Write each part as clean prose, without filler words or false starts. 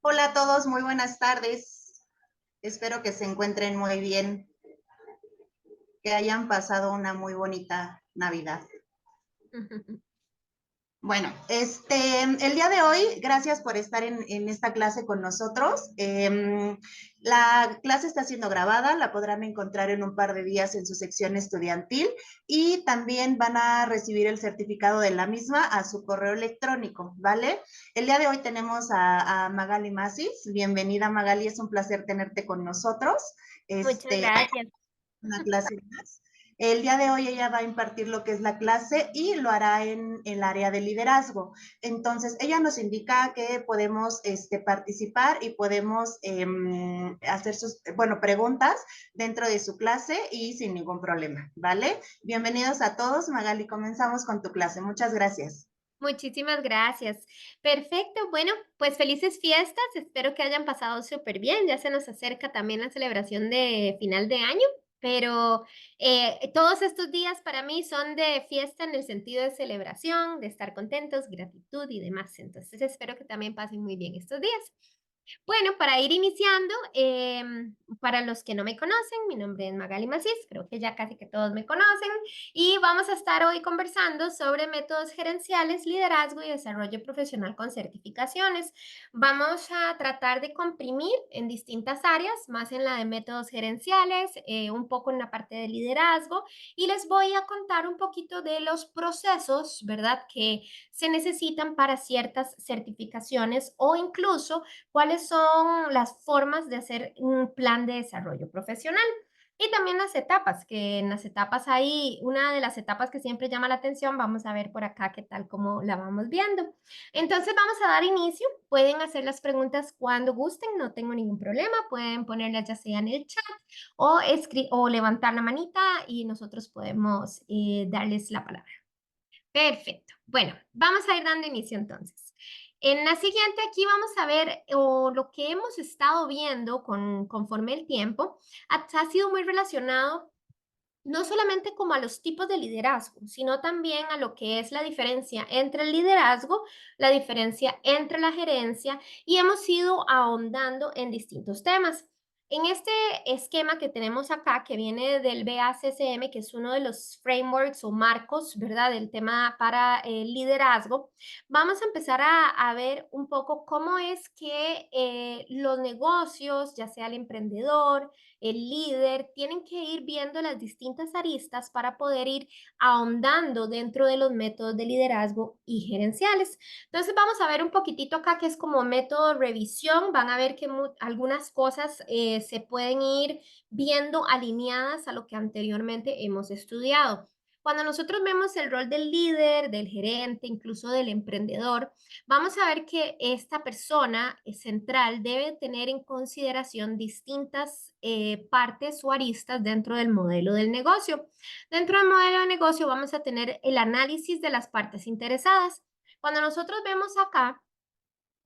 Hola a todos, muy buenas tardes. Espero que se encuentren muy bien, que hayan pasado una muy bonita Navidad. Bueno, el día de hoy, gracias por estar en esta clase con nosotros. La clase está siendo grabada, la podrán encontrar en un par de días en su sección estudiantil y también van a recibir el certificado de la misma a su correo electrónico, ¿vale? El día de hoy tenemos a Magali Masis. Bienvenida, Magali, es un placer tenerte con nosotros. Muchas Este, gracias. una clase más. El día de hoy ella va a impartir lo que es la clase y lo hará en el área de liderazgo. Entonces, ella nos indica que podemos participar y podemos hacer preguntas dentro de su clase y sin ningún problema, ¿vale? Bienvenidos a todos. Magali, comenzamos con tu clase. Muchas gracias. Muchísimas gracias. Perfecto. Bueno, pues felices fiestas. Espero que hayan pasado súper bien. Ya se nos acerca también la celebración de final de año, pero todos estos días para mí son de fiesta en el sentido de celebración, de estar contentos, gratitud y demás. Entonces espero que también pasen muy bien estos días. Bueno, para ir iniciando, para los que no me conocen, mi nombre es Magali Macís, creo que ya casi que todos me conocen, y vamos a estar hoy conversando sobre métodos gerenciales, liderazgo y desarrollo profesional con certificaciones. Vamos a tratar de comprimir en distintas áreas, más en la de métodos gerenciales, un poco en la parte de liderazgo, y les voy a contar un poquito de los procesos, ¿verdad?, que se necesitan para ciertas certificaciones o incluso cuáles son las formas de hacer un plan de desarrollo profesional. Y también las etapas, que en las etapas hay una de las etapas que siempre llama la atención, vamos a ver por acá qué tal como la vamos viendo. Entonces vamos a dar inicio, pueden hacer las preguntas cuando gusten, no tengo ningún problema, pueden ponerlas ya sea en el chat o, o levantar la manita y nosotros podemos darles la palabra. Perfecto. Bueno, vamos a ir dando inicio entonces. En la siguiente aquí vamos a ver lo que hemos estado viendo conforme el tiempo ha sido muy relacionado no solamente como a los tipos de liderazgo, sino también a lo que es la diferencia entre el liderazgo, la diferencia entre la gerencia y hemos ido ahondando en distintos temas. En este esquema que tenemos acá, que viene del BACCM, que es uno de los frameworks o marcos, ¿verdad?, del tema para el liderazgo, vamos a empezar a ver un poco cómo es que los negocios, ya sea el emprendedor, el líder, tienen que ir viendo las distintas aristas para poder ir ahondando dentro de los métodos de liderazgo y gerenciales. Entonces vamos a ver un poquitito acá que es como método revisión. Van a ver que algunas cosas se pueden ir viendo alineadas a lo que anteriormente hemos estudiado. Cuando nosotros vemos el rol del líder, del gerente, incluso del emprendedor, vamos a ver que esta persona central debe tener en consideración distintas partes o aristas dentro del modelo del negocio. Dentro del modelo de negocio vamos a tener el análisis de las partes interesadas. Cuando nosotros vemos acá,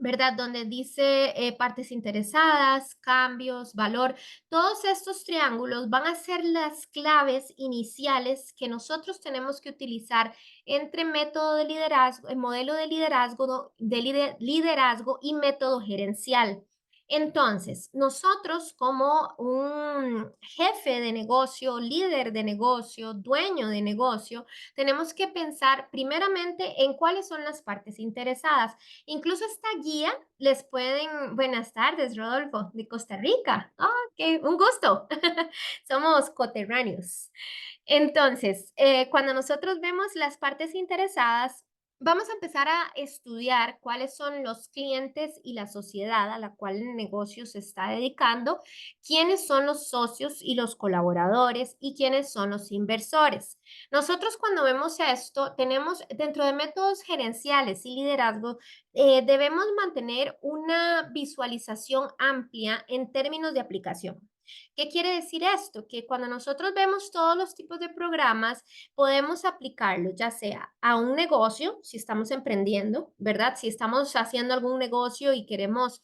¿verdad? Donde dice partes interesadas, cambios, valor. Todos estos triángulos van a ser las claves iniciales que nosotros tenemos que utilizar entre método de liderazgo, el modelo de liderazgo, liderazgo y método gerencial. Entonces, nosotros como un jefe de negocio, líder de negocio, dueño de negocio, tenemos que pensar primeramente en cuáles son las partes interesadas. Incluso esta guía les pueden, buenas tardes, Rodolfo, de Costa Rica. Ah, qué un gusto. Somos coterráneos. Entonces, cuando nosotros vemos las partes interesadas, vamos a empezar a estudiar cuáles son los clientes y la sociedad a la cual el negocio se está dedicando, quiénes son los socios y los colaboradores y quiénes son los inversores. Nosotros cuando vemos esto, tenemos dentro de métodos gerenciales y liderazgo, debemos mantener una visualización amplia en términos de aplicación. ¿Qué quiere decir esto? Que cuando nosotros vemos todos los tipos de programas, podemos aplicarlo ya sea a un negocio, si estamos emprendiendo, ¿verdad? Si estamos haciendo algún negocio y queremos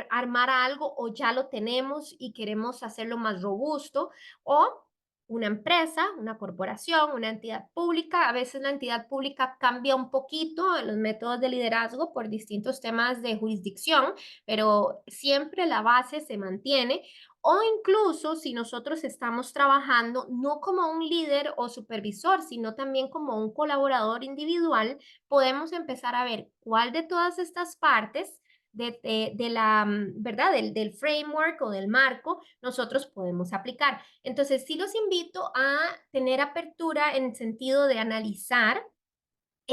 armar algo o ya lo tenemos y queremos hacerlo más robusto, o una empresa, una corporación, una entidad pública. A veces la entidad pública cambia un poquito en los métodos de liderazgo por distintos temas de jurisdicción, pero siempre la base se mantiene. O incluso si nosotros estamos trabajando no como un líder o supervisor, sino también como un colaborador individual, podemos empezar a ver cuál de todas estas partes de la, ¿verdad? Del framework o del marco, nosotros podemos aplicar. Entonces, sí los invito a tener apertura en el sentido de analizar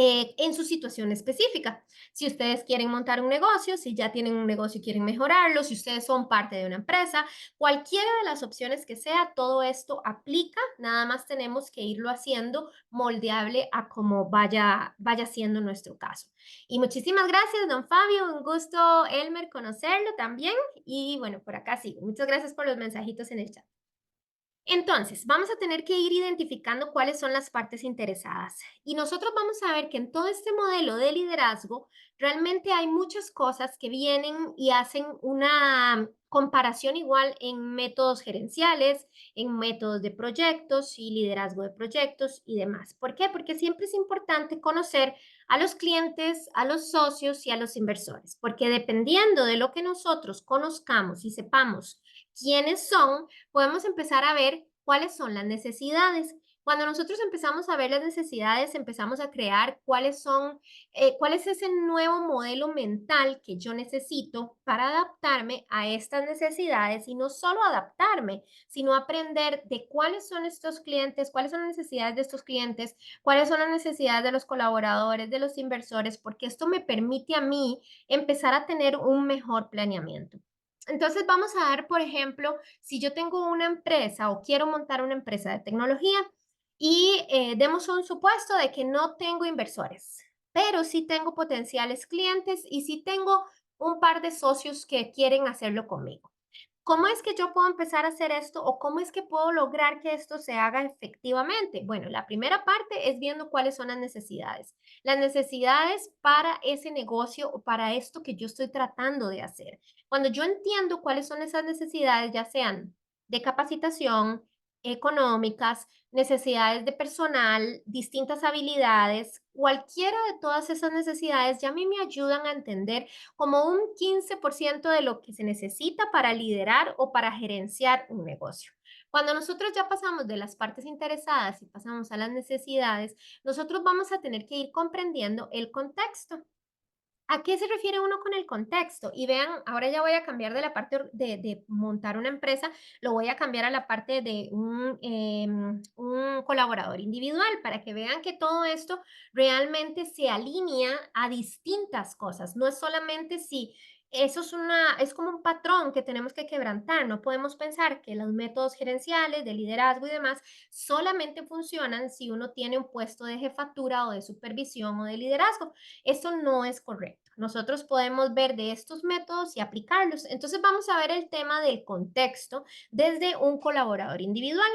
en su situación específica. Si ustedes quieren montar un negocio, si ya tienen un negocio y quieren mejorarlo, si ustedes son parte de una empresa, cualquiera de las opciones que sea, todo esto aplica, nada más tenemos que irlo haciendo moldeable a como vaya siendo nuestro caso. Y muchísimas gracias, don Fabio, un gusto, Elmer, conocerlo también. Y bueno, por acá sigo. Muchas gracias por los mensajitos en el chat. Entonces, vamos a tener que ir identificando cuáles son las partes interesadas. Y nosotros vamos a ver que en todo este modelo de liderazgo, realmente hay muchas cosas que vienen y hacen una comparación igual en métodos gerenciales, en métodos de proyectos y liderazgo de proyectos y demás. ¿Por qué? Porque siempre es importante conocer a los clientes, a los socios y a los inversores, porque dependiendo de lo que nosotros conozcamos y sepamos quiénes son, podemos empezar a ver cuáles son las necesidades. Cuando nosotros empezamos a ver las necesidades, empezamos a crear cuál es ese nuevo modelo mental que yo necesito para adaptarme a estas necesidades y no solo adaptarme, sino aprender de cuáles son estos clientes, cuáles son las necesidades de estos clientes, cuáles son las necesidades de los colaboradores, de los inversores, porque esto me permite a mí empezar a tener un mejor planeamiento. Entonces vamos a dar, por ejemplo, si yo tengo una empresa o quiero montar una empresa de tecnología y demos un supuesto de que no tengo inversores, pero sí tengo potenciales clientes y sí tengo un par de socios que quieren hacerlo conmigo. ¿Cómo es que yo puedo empezar a hacer esto o cómo es que puedo lograr que esto se haga efectivamente? Bueno, la primera parte es viendo cuáles son las necesidades. Las necesidades para ese negocio o para esto que yo estoy tratando de hacer. Cuando yo entiendo cuáles son esas necesidades, ya sean de capacitación, económicas, necesidades de personal, distintas habilidades, cualquiera de todas esas necesidades ya a mí me ayudan a entender como un 15% de lo que se necesita para liderar o para gerenciar un negocio. Cuando nosotros ya pasamos de las partes interesadas y pasamos a las necesidades, nosotros vamos a tener que ir comprendiendo el contexto. ¿A qué se refiere uno con el contexto? Y vean, ahora ya voy a cambiar de la parte de montar una empresa, lo voy a cambiar a la parte de un colaborador individual para que vean que todo esto realmente se alinea a distintas cosas. No es solamente si eso es como un patrón que tenemos que quebrantar. No podemos pensar que los métodos gerenciales de liderazgo y demás solamente funcionan si uno tiene un puesto de jefatura o de supervisión o de liderazgo. Eso no es correcto. Nosotros podemos ver de estos métodos y aplicarlos. Entonces vamos a ver el tema del contexto desde un colaborador individual.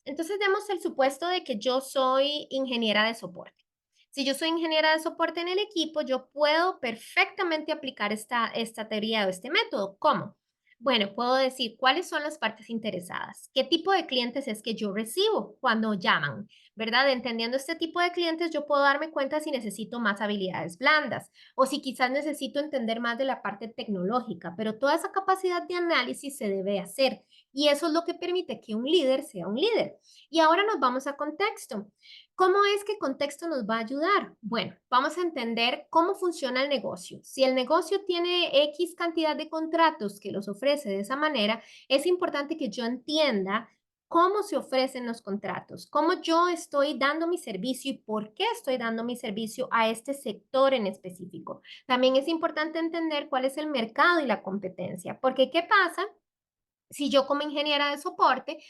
Entonces demos el supuesto de que yo soy ingeniera de soporte. Si yo soy ingeniera de soporte en el equipo, yo puedo perfectamente aplicar esta teoría o este método. ¿Cómo? Bueno, puedo decir cuáles son las partes interesadas, qué tipo de clientes es que yo recibo cuando llaman, ¿verdad? Entendiendo este tipo de clientes, yo puedo darme cuenta si necesito más habilidades blandas o si quizás necesito entender más de la parte tecnológica, pero toda esa capacidad de análisis se debe hacer y eso es lo que permite que un líder sea un líder. Y ahora nos vamos a contexto. ¿Cómo es que contexto nos va a ayudar? Bueno, vamos a entender cómo funciona el negocio. Si el negocio tiene X cantidad de contratos que los ofrece de esa manera, es importante que yo entienda cómo se ofrecen los contratos, cómo yo estoy dando mi servicio y por qué estoy dando mi servicio a este sector en específico. También es importante entender cuál es el mercado y la competencia, porque ¿qué pasa? Si yo como ingeniera de soporte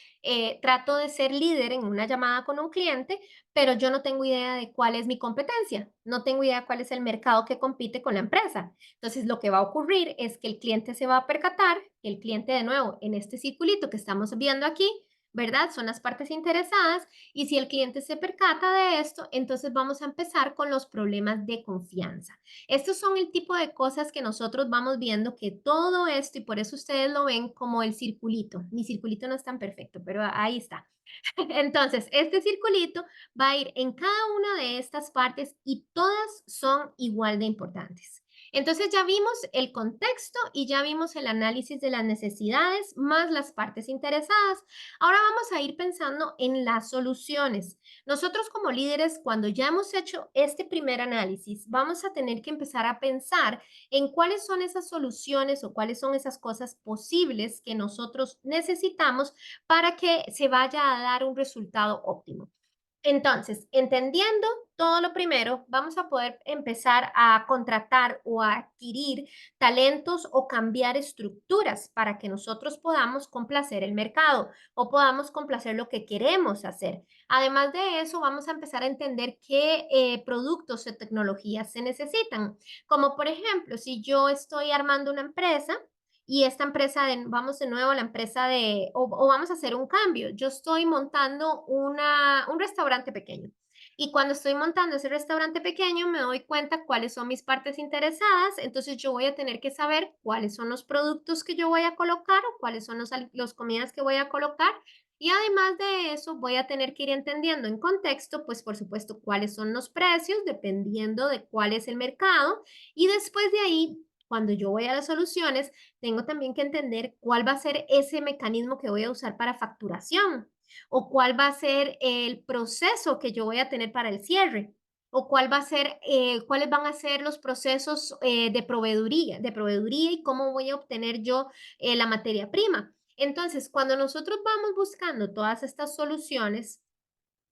trato de ser líder en una llamada con un cliente, pero yo no tengo idea de cuál es mi competencia, no tengo idea cuál es el mercado que compite con la empresa. Entonces, lo que va a ocurrir es que el cliente se va a percatar, que el cliente de nuevo en este circulito que estamos viendo aquí, ¿verdad? Son las partes interesadas y si el cliente se percata de esto, entonces vamos a empezar con los problemas de confianza. Estos son el tipo de cosas que nosotros vamos viendo que todo esto, y por eso ustedes lo ven como el circulito. Mi circulito no es tan perfecto, pero ahí está. Entonces, este circulito va a ir en cada una de estas partes y todas son igual de importantes. Entonces ya vimos el contexto y ya vimos el análisis de las necesidades más las partes interesadas. Ahora vamos a ir pensando en las soluciones. Nosotros como líderes, cuando ya hemos hecho este primer análisis, vamos a tener que empezar a pensar en cuáles son esas soluciones o cuáles son esas cosas posibles que nosotros necesitamos para que se vaya a dar un resultado óptimo. Entonces, entendiendo todo lo primero, vamos a poder empezar a contratar o a adquirir talentos o cambiar estructuras para que nosotros podamos complacer el mercado o podamos complacer lo que queremos hacer. Además de eso, vamos a empezar a entender qué productos o tecnologías se necesitan. Como por ejemplo, si yo estoy armando una empresa, y esta empresa, vamos de nuevo a la empresa o vamos a hacer un cambio. Yo estoy montando un restaurante pequeño. Y cuando estoy montando ese restaurante pequeño, me doy cuenta cuáles son mis partes interesadas. Entonces, yo voy a tener que saber cuáles son los productos que yo voy a colocar o cuáles son los comidas que voy a colocar. Y además de eso, voy a tener que ir entendiendo en contexto, pues por supuesto, cuáles son los precios, dependiendo de cuál es el mercado. Y después de ahí, cuando yo voy a las soluciones, tengo también que entender cuál va a ser ese mecanismo que voy a usar para facturación o cuál va a ser el proceso que yo voy a tener para el cierre o cuál va a ser, cuáles van a ser los procesos de proveeduría y cómo voy a obtener yo la materia prima. Entonces, cuando nosotros vamos buscando todas estas soluciones,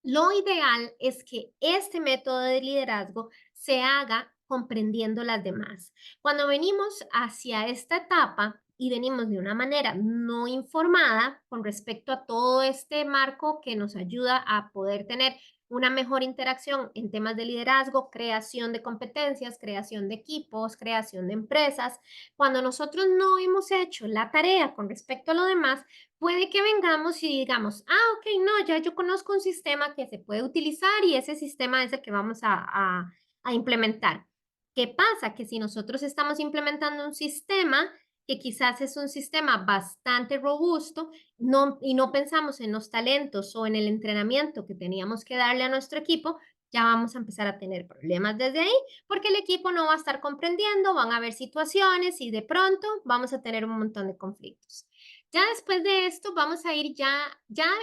lo ideal es que este método de liderazgo se haga comprendiendo las demás. Cuando venimos hacia esta etapa y venimos de una manera no informada con respecto a todo este marco que nos ayuda a poder tener una mejor interacción en temas de liderazgo, creación de competencias, creación de equipos, creación de empresas, cuando nosotros no hemos hecho la tarea con respecto a lo demás, puede que vengamos y digamos, ok, no, ya yo conozco un sistema que se puede utilizar y ese sistema es el que vamos a implementar. ¿Qué pasa? Que si nosotros estamos implementando un sistema que quizás es un sistema bastante robusto y no pensamos en los talentos o en el entrenamiento que teníamos que darle a nuestro equipo, ya vamos a empezar a tener problemas desde ahí porque el equipo no va a estar comprendiendo, van a haber situaciones y de pronto vamos a tener un montón de conflictos. Ya después de esto vamos a ir ya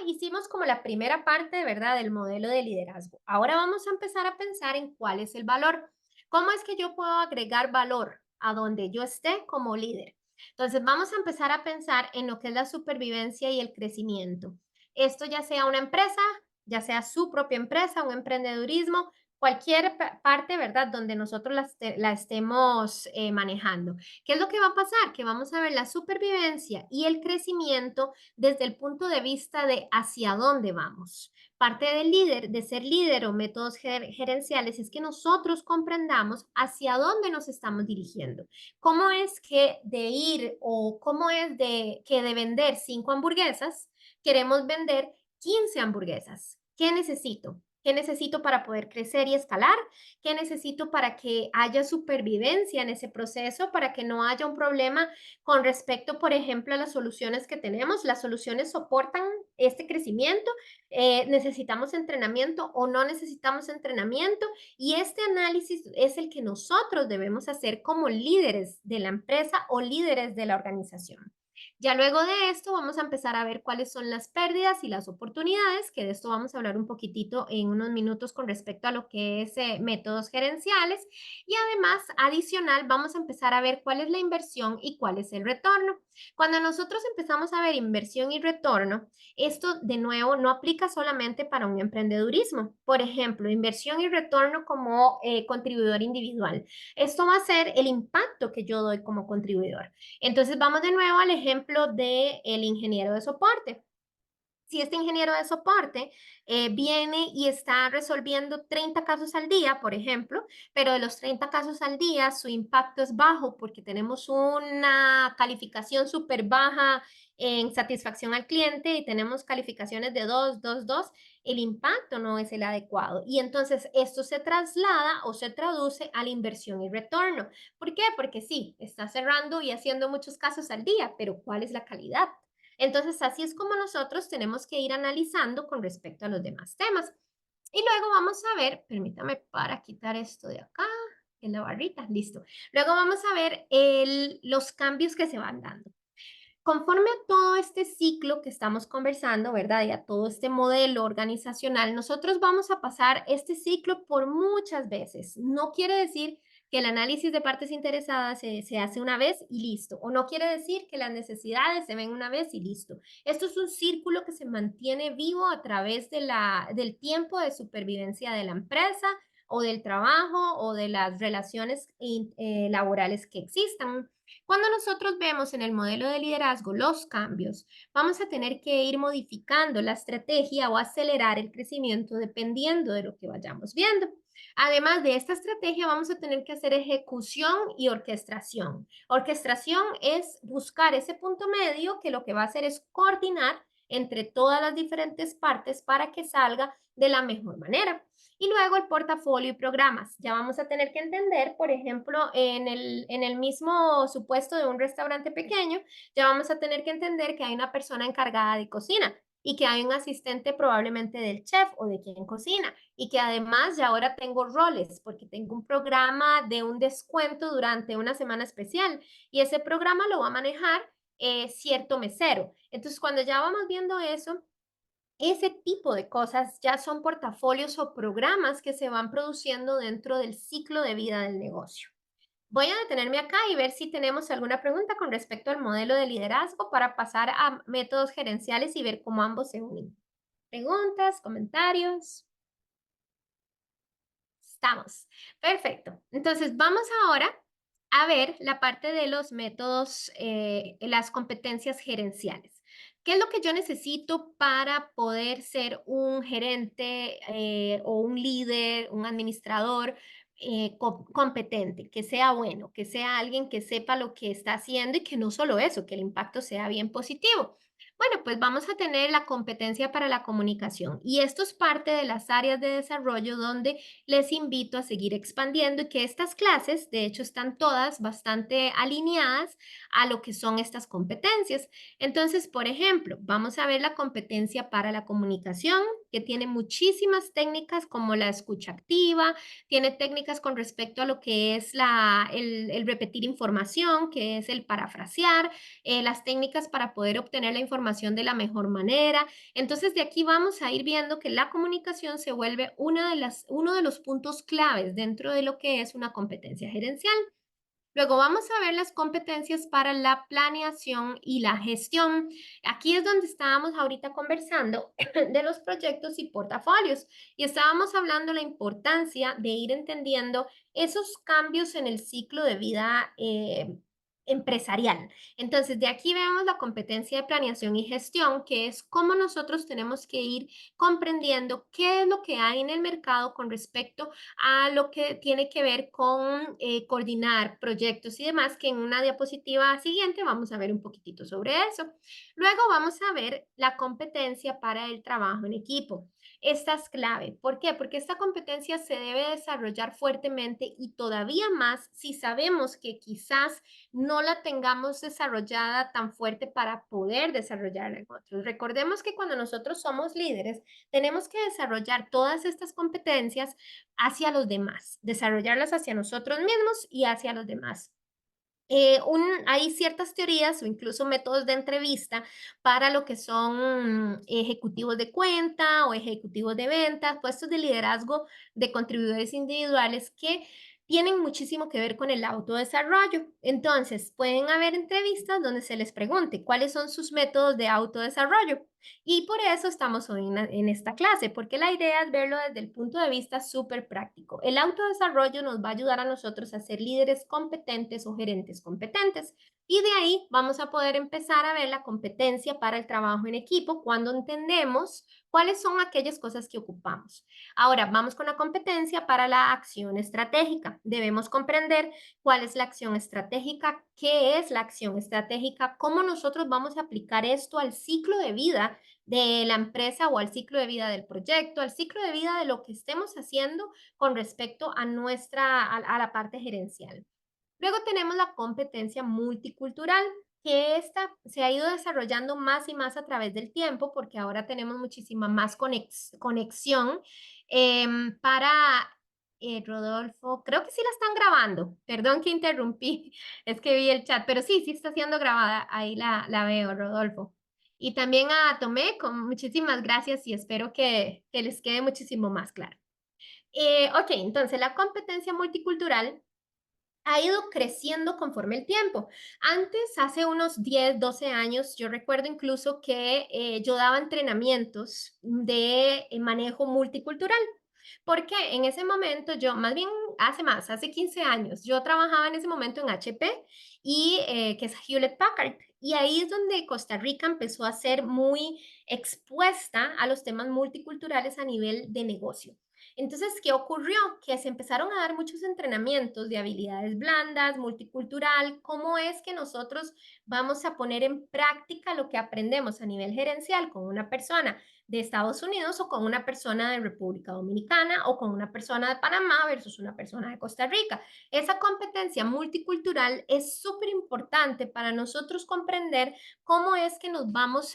hicimos como la primera parte, ¿verdad? Del modelo de liderazgo. Ahora vamos a empezar a pensar en cuál es el valor. ¿Cómo es que yo puedo agregar valor a donde yo esté como líder? Entonces vamos a empezar a pensar en lo que es la supervivencia y el crecimiento. Esto ya sea una empresa, ya sea su propia empresa, un emprendedurismo, cualquier parte, ¿verdad? Donde nosotros la estemos manejando. ¿Qué es lo que va a pasar? Que vamos a ver la supervivencia y el crecimiento desde el punto de vista de hacia dónde vamos. Parte del líder, de ser líder o métodos gerenciales, es que nosotros comprendamos hacia dónde nos estamos dirigiendo. ¿Cómo es que de ir o cómo es que de vender 5 hamburguesas, queremos vender 15 hamburguesas? ¿Qué necesito? ¿Qué necesito para poder crecer y escalar? ¿Qué necesito para que haya supervivencia en ese proceso, para que no haya un problema con respecto, por ejemplo, a las soluciones que tenemos? ¿Las soluciones soportan este crecimiento? ¿Necesitamos entrenamiento o no necesitamos entrenamiento? Y este análisis es el que nosotros debemos hacer como líderes de la empresa o líderes de la organización. Ya luego de esto vamos a empezar a ver cuáles son las pérdidas y las oportunidades, que de esto vamos a hablar un poquitito en unos minutos con respecto a lo que es métodos gerenciales. Y además, adicional, vamos a empezar a ver cuál es la inversión y cuál es el retorno. Cuando nosotros empezamos a ver inversión y retorno, esto de nuevo no aplica solamente para un emprendedurismo. Por ejemplo, inversión y retorno como contribuidor individual. Esto va a ser el impacto que yo doy como contribuidor. Entonces vamos de nuevo al ejemplo del ingeniero de soporte. Si este ingeniero de soporte viene y está resolviendo 30 casos al día, por ejemplo, pero de los 30 casos al día su impacto es bajo porque tenemos una calificación súper baja en satisfacción al cliente y tenemos calificaciones de 2, 2, 2, el impacto no es el adecuado. Y entonces esto se traslada o se traduce a la inversión y retorno. ¿Por qué? Porque sí, está cerrando y haciendo muchos casos al día, pero ¿cuál es la calidad? Entonces, así es como nosotros tenemos que ir analizando con respecto a los demás temas. Y luego vamos a ver, permítame para quitar esto de acá, en la barrita, listo. Luego vamos a ver los cambios que se van dando. Conforme a todo este ciclo que estamos conversando, ¿verdad? Y a todo este modelo organizacional, nosotros vamos a pasar este ciclo por muchas veces. No quiere decir que el análisis de partes interesadas se hace una vez y listo, o no quiere decir que las necesidades se ven una vez y listo. Esto es un círculo que se mantiene vivo a través del tiempo de supervivencia de la empresa o del trabajo o de las relaciones laborales que existan. Cuando nosotros vemos en el modelo de liderazgo los cambios, vamos a tener que ir modificando la estrategia o acelerar el crecimiento dependiendo de lo que vayamos viendo. Además de esta estrategia, vamos a tener que hacer ejecución y orquestación. Orquestación es buscar ese punto medio que lo que va a hacer es coordinar entre todas las diferentes partes para que salga de la mejor manera. Y luego el portafolio y programas. Ya vamos a tener que entender, por ejemplo, en el mismo supuesto de un restaurante pequeño, ya vamos a tener que entender que hay una persona encargada de cocina y que hay un asistente probablemente del chef o de quien cocina y que además ya ahora tengo roles porque tengo un programa de un descuento durante una semana especial y ese programa lo va a manejar cierto mesero. Entonces, cuando ya vamos viendo eso, ese tipo de cosas ya son portafolios o programas que se van produciendo dentro del ciclo de vida del negocio. Voy a detenerme acá y ver si tenemos alguna pregunta con respecto al modelo de liderazgo para pasar a métodos gerenciales y ver cómo ambos se unen. Preguntas, comentarios. Estamos. Perfecto. Entonces, vamos ahora a ver la parte de los métodos, las competencias gerenciales. ¿Qué es lo que yo necesito para poder ser un gerente o un líder, un administrador competente, que sea bueno, que sea alguien que sepa lo que está haciendo y que no solo eso, que el impacto sea bien positivo? Bueno, pues vamos a tener la competencia para la comunicación y esto es parte de las áreas de desarrollo donde les invito a seguir expandiendo y que estas clases, de hecho, están todas bastante alineadas a lo que son estas competencias. Entonces, por ejemplo, vamos a ver la competencia para la comunicación, que tiene muchísimas técnicas como la escucha activa, tiene técnicas con respecto a lo que es el repetir información, que es el parafrasear, las técnicas para poder obtener la información de la mejor manera. Entonces, de aquí vamos a ir viendo que la comunicación se vuelve uno de los puntos claves dentro de lo que es una competencia gerencial. Luego vamos a ver las competencias para la planeación y la gestión. Aquí es donde estábamos ahorita conversando de los proyectos y portafolios y estábamos hablando la importancia de ir entendiendo esos cambios en el ciclo de vida empresarial. Entonces, de aquí vemos la competencia de planeación y gestión, que es cómo nosotros tenemos que ir comprendiendo qué es lo que hay en el mercado con respecto a lo que tiene que ver con coordinar proyectos y demás, que en una diapositiva siguiente vamos a ver un poquitito sobre eso. Luego vamos a ver la competencia para el trabajo en equipo. Esta es clave. ¿Por qué? Porque esta competencia se debe desarrollar fuertemente y todavía más si sabemos que quizás no la tengamos desarrollada tan fuerte para poder desarrollarla en otros. Recordemos que cuando nosotros somos líderes, tenemos que desarrollar todas estas competencias hacia los demás, desarrollarlas hacia nosotros mismos y hacia los demás. Hay ciertas teorías o incluso métodos de entrevista para lo que son ejecutivos de cuenta o ejecutivos de ventas, puestos de liderazgo de contribuidores individuales que tienen muchísimo que ver con el autodesarrollo. Entonces, pueden haber entrevistas donde se les pregunte cuáles son sus métodos de autodesarrollo. Y por eso estamos hoy en esta clase, porque la idea es verlo desde el punto de vista súper práctico. El autodesarrollo nos va a ayudar a nosotros a ser líderes competentes o gerentes competentes. Y de ahí vamos a poder empezar a ver la competencia para el trabajo en equipo cuando entendemos cuáles son aquellas cosas que ocupamos. Ahora, vamos con la competencia para la acción estratégica. Debemos comprender cuál es la acción estratégica, qué es la acción estratégica, cómo nosotros vamos a aplicar esto al ciclo de vida de la empresa o al ciclo de vida del proyecto, al ciclo de vida de lo que estemos haciendo con respecto a a la parte gerencial. Luego tenemos la competencia multicultural, que esta se ha ido desarrollando más y más a través del tiempo, porque ahora tenemos muchísima más conexión para Rodolfo. Creo que sí la están grabando. Perdón que interrumpí, es que vi el chat, pero sí, sí está siendo grabada. Ahí la veo, Rodolfo. Y también a Tomé, con muchísimas gracias y espero que les quede muchísimo más claro. Ok, entonces la competencia multicultural ha ido creciendo conforme el tiempo. Antes, hace unos 10, 12 años, yo recuerdo incluso que yo daba entrenamientos de manejo multicultural, porque en ese momento yo, más bien hace 15 años, yo trabajaba en ese momento en HP y que es Hewlett Packard. Y ahí es donde Costa Rica empezó a ser muy expuesta a los temas multiculturales a nivel de negocio. Entonces, ¿qué ocurrió? Que se empezaron a dar muchos entrenamientos de habilidades blandas, multicultural, cómo es que nosotros vamos a poner en práctica lo que aprendemos a nivel gerencial con una persona de Estados Unidos o con una persona de República Dominicana o con una persona de Panamá versus una persona de Costa Rica. Esa competencia multicultural es súper importante para nosotros comprender cómo es que vamos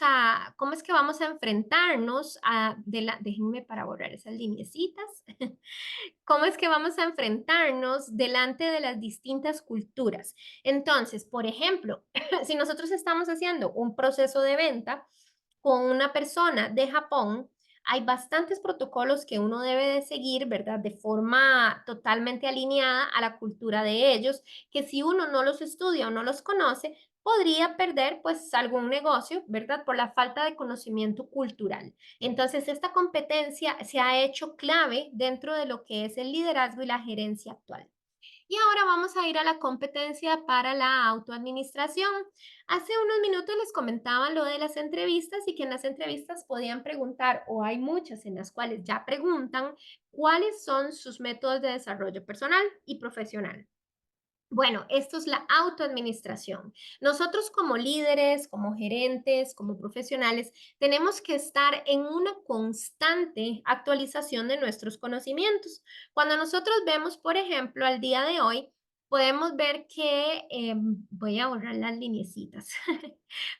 a enfrentarnos déjenme para borrar esas lineecitas, cómo es que vamos a enfrentarnos delante de las distintas culturas. Entonces, por ejemplo, si nosotros estamos haciendo un proceso de venta con una persona de Japón, hay bastantes protocolos que uno debe de seguir, ¿verdad? De forma totalmente alineada a la cultura de ellos, que si uno no los estudia o no los conoce, podría perder pues algún negocio, ¿verdad? Por la falta de conocimiento cultural. Entonces, esta competencia se ha hecho clave dentro de lo que es el liderazgo y la gerencia actual. Y ahora vamos a ir a la competencia para la autoadministración. Hace unos minutos les comentaba lo de las entrevistas y que en las entrevistas podían preguntar, o hay muchas en las cuales ya preguntan, cuáles son sus métodos de desarrollo personal y profesional. Bueno, esto es la autoadministración. Nosotros como líderes, como gerentes, como profesionales, tenemos que estar en una constante actualización de nuestros conocimientos. Cuando nosotros vemos, por ejemplo, al día de hoy, podemos ver que, voy a borrar las lineecitas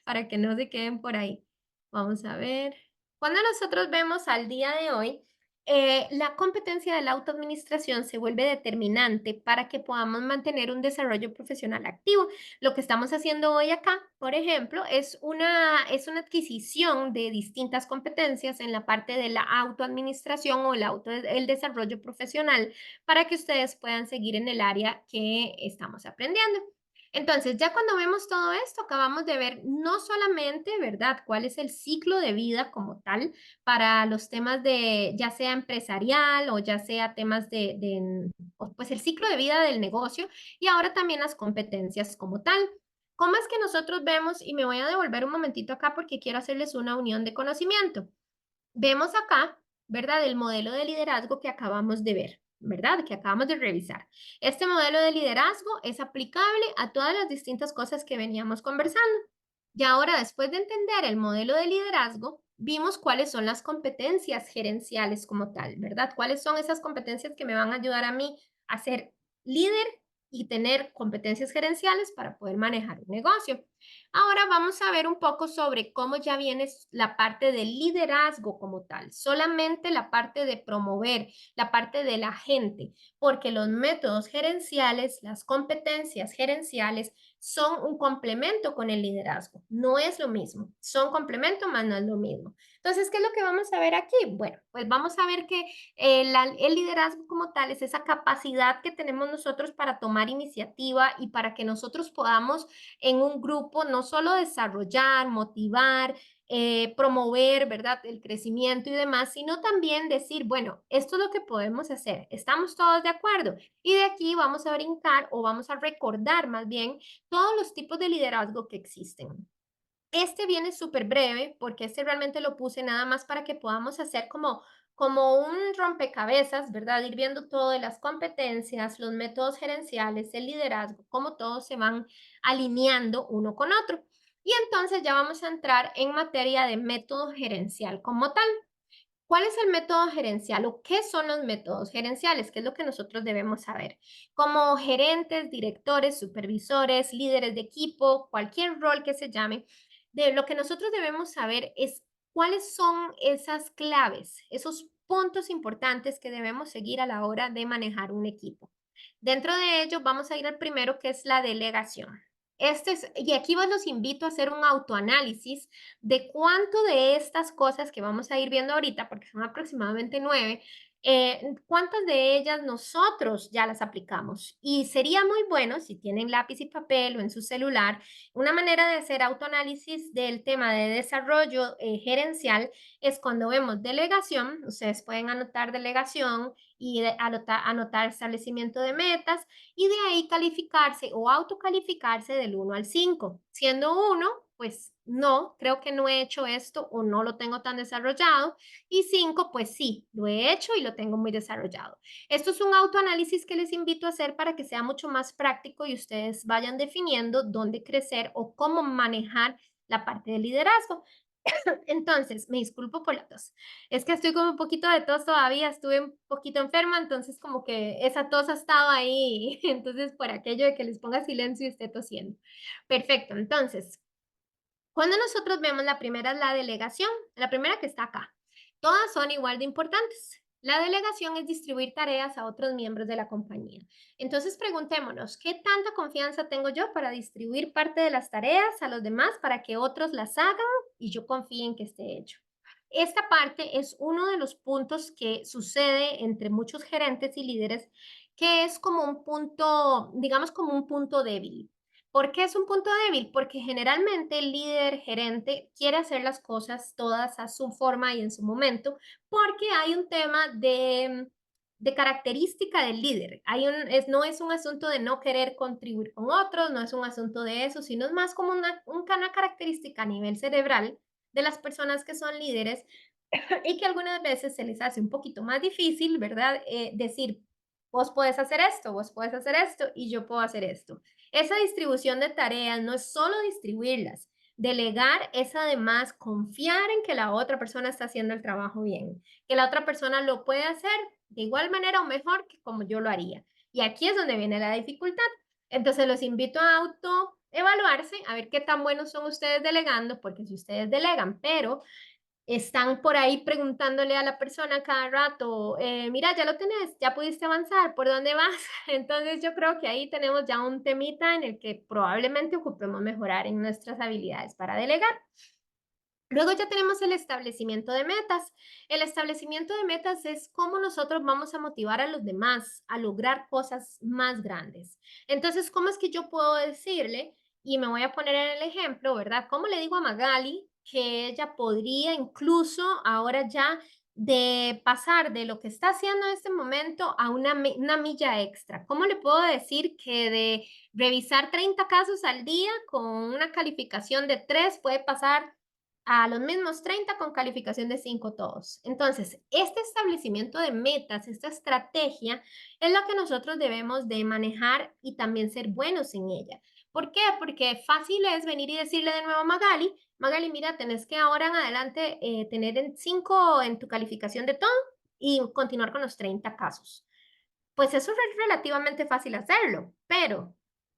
para que no se queden por ahí. Vamos a ver. Cuando nosotros vemos al día de hoy, la competencia de la autoadministración se vuelve determinante para que podamos mantener un desarrollo profesional activo. Lo que estamos haciendo hoy acá, por ejemplo, es una adquisición de distintas competencias en la parte de la autoadministración o el desarrollo profesional para que ustedes puedan seguir en el área que estamos aprendiendo. Entonces, ya cuando vemos todo esto, acabamos de ver no solamente, ¿verdad?, cuál es el ciclo de vida como tal, para los temas de, ya sea empresarial o ya sea temas pues el ciclo de vida del negocio y ahora también las competencias como tal. ¿Cómo es que nosotros vemos? Y me voy a devolver un momentito acá porque quiero hacerles una unión de conocimiento. Vemos acá, ¿verdad? El modelo de liderazgo que acabamos de ver, ¿verdad? Que acabamos de revisar. Este modelo de liderazgo es aplicable a todas las distintas cosas que veníamos conversando. Y ahora, después de entender el modelo de liderazgo, vimos cuáles son las competencias gerenciales como tal, ¿verdad? ¿Cuáles son esas competencias que me van a ayudar a mí a ser líder y tener competencias gerenciales para poder manejar un negocio? Ahora vamos a ver un poco sobre cómo ya viene la parte del liderazgo como tal, solamente la parte de promover, la parte de la gente, porque los métodos gerenciales, las competencias gerenciales son un complemento con el liderazgo, no es lo mismo, son complemento, más no es lo mismo. Entonces, ¿qué es lo que vamos a ver aquí? Bueno, pues vamos a ver que el liderazgo como tal es esa capacidad que tenemos nosotros para tomar iniciativa y para que nosotros podamos en un grupo no solo desarrollar, motivar, promover, ¿verdad?, el crecimiento y demás, sino también decir, bueno, esto es lo que podemos hacer, estamos todos de acuerdo. Y de aquí vamos a brincar o vamos a recordar más bien todos los tipos de liderazgo que existen. Este viene súper breve porque este realmente lo puse nada más para que podamos hacer como un rompecabezas, ¿verdad? Ir viendo todo de las competencias, los métodos gerenciales, el liderazgo, cómo todos se van alineando uno con otro. Y entonces ya vamos a entrar en materia de método gerencial como tal. ¿Cuál es el método gerencial o qué son los métodos gerenciales? ¿Qué es lo que nosotros debemos saber? Como gerentes, directores, supervisores, líderes de equipo, cualquier rol que se llame, de lo que nosotros debemos saber es cuáles son esas claves, esos puntos importantes que debemos seguir a la hora de manejar un equipo. Dentro de ello, vamos a ir al primero, que es la delegación. Y aquí los invito a hacer un autoanálisis de cuánto de estas cosas que vamos a ir viendo ahorita, porque son aproximadamente 9, cuántas de ellas nosotros ya las aplicamos. Y sería muy bueno, si tienen lápiz y papel o en su celular, una manera de hacer autoanálisis del tema de desarrollo gerencial es cuando vemos delegación, ustedes pueden anotar delegación y anotar establecimiento de metas y de ahí calificarse o autocalificarse del 1 al 5, siendo 1, pues no, creo que no he hecho esto o no lo tengo tan desarrollado, y 5, pues sí, lo he hecho y lo tengo muy desarrollado. Esto es un autoanálisis que les invito a hacer para que sea mucho más práctico y ustedes vayan definiendo dónde crecer o cómo manejar la parte de liderazgo. Entonces, me disculpo por la tos. Es que estoy con un poquito de tos todavía, estuve un poquito enferma, entonces como que esa tos ha estado ahí, entonces por aquello de que les ponga silencio y esté tosiendo. Perfecto, entonces, cuando nosotros vemos la primera es la delegación, la primera que está acá. Todas son igual de importantes. La delegación es distribuir tareas a otros miembros de la compañía. Entonces preguntémonos, ¿qué tanta confianza tengo yo para distribuir parte de las tareas a los demás para que otros las hagan y yo confíe en que esté hecho? Esta parte es uno de los puntos que sucede entre muchos gerentes y líderes, que es como un punto, digamos como un punto débil. ¿Por qué es un punto débil? Porque generalmente el líder gerente quiere hacer las cosas todas a su forma y en su momento, porque hay un tema de característica del líder. No es un asunto de no querer contribuir con otros, no es un asunto de eso, sino es más como una característica a nivel cerebral de las personas que son líderes y que algunas veces se les hace un poquito más difícil, ¿verdad? Decir, vos puedes hacer esto, vos puedes hacer esto y yo puedo hacer esto. Esa distribución de tareas no es solo distribuirlas, delegar es además confiar en que la otra persona está haciendo el trabajo bien, que la otra persona lo puede hacer de igual manera o mejor que como yo lo haría. Y aquí es donde viene la dificultad. Entonces los invito a autoevaluarse, a ver qué tan buenos son ustedes delegando, porque si ustedes delegan, pero están por ahí preguntándole a la persona cada rato, mira, ya lo tenés, ya pudiste avanzar, ¿por dónde vas? Entonces yo creo que ahí tenemos ya un temita en el que probablemente ocupemos mejorar en nuestras habilidades para delegar. Luego ya tenemos el establecimiento de metas. El establecimiento de metas es cómo nosotros vamos a motivar a los demás a lograr cosas más grandes. Entonces, ¿cómo es que yo puedo decirle? Y me voy a poner en el ejemplo, ¿verdad? ¿Cómo le digo a Magali que ella podría incluso ahora ya de pasar de lo que está haciendo en este momento a una milla extra? ¿Cómo le puedo decir que de revisar 30 casos al día con una calificación de 3 puede pasar a los mismos 30 con calificación de 5 todos? Entonces, este establecimiento de metas, esta estrategia, es lo que nosotros debemos de manejar y también ser buenos en ella. ¿Por qué? Porque fácil es venir y decirle de nuevo a Magali, Magali, mira, tenés que ahora en adelante tener en 5 en tu calificación de todo y continuar con los 30 casos. Pues eso es relativamente fácil hacerlo, pero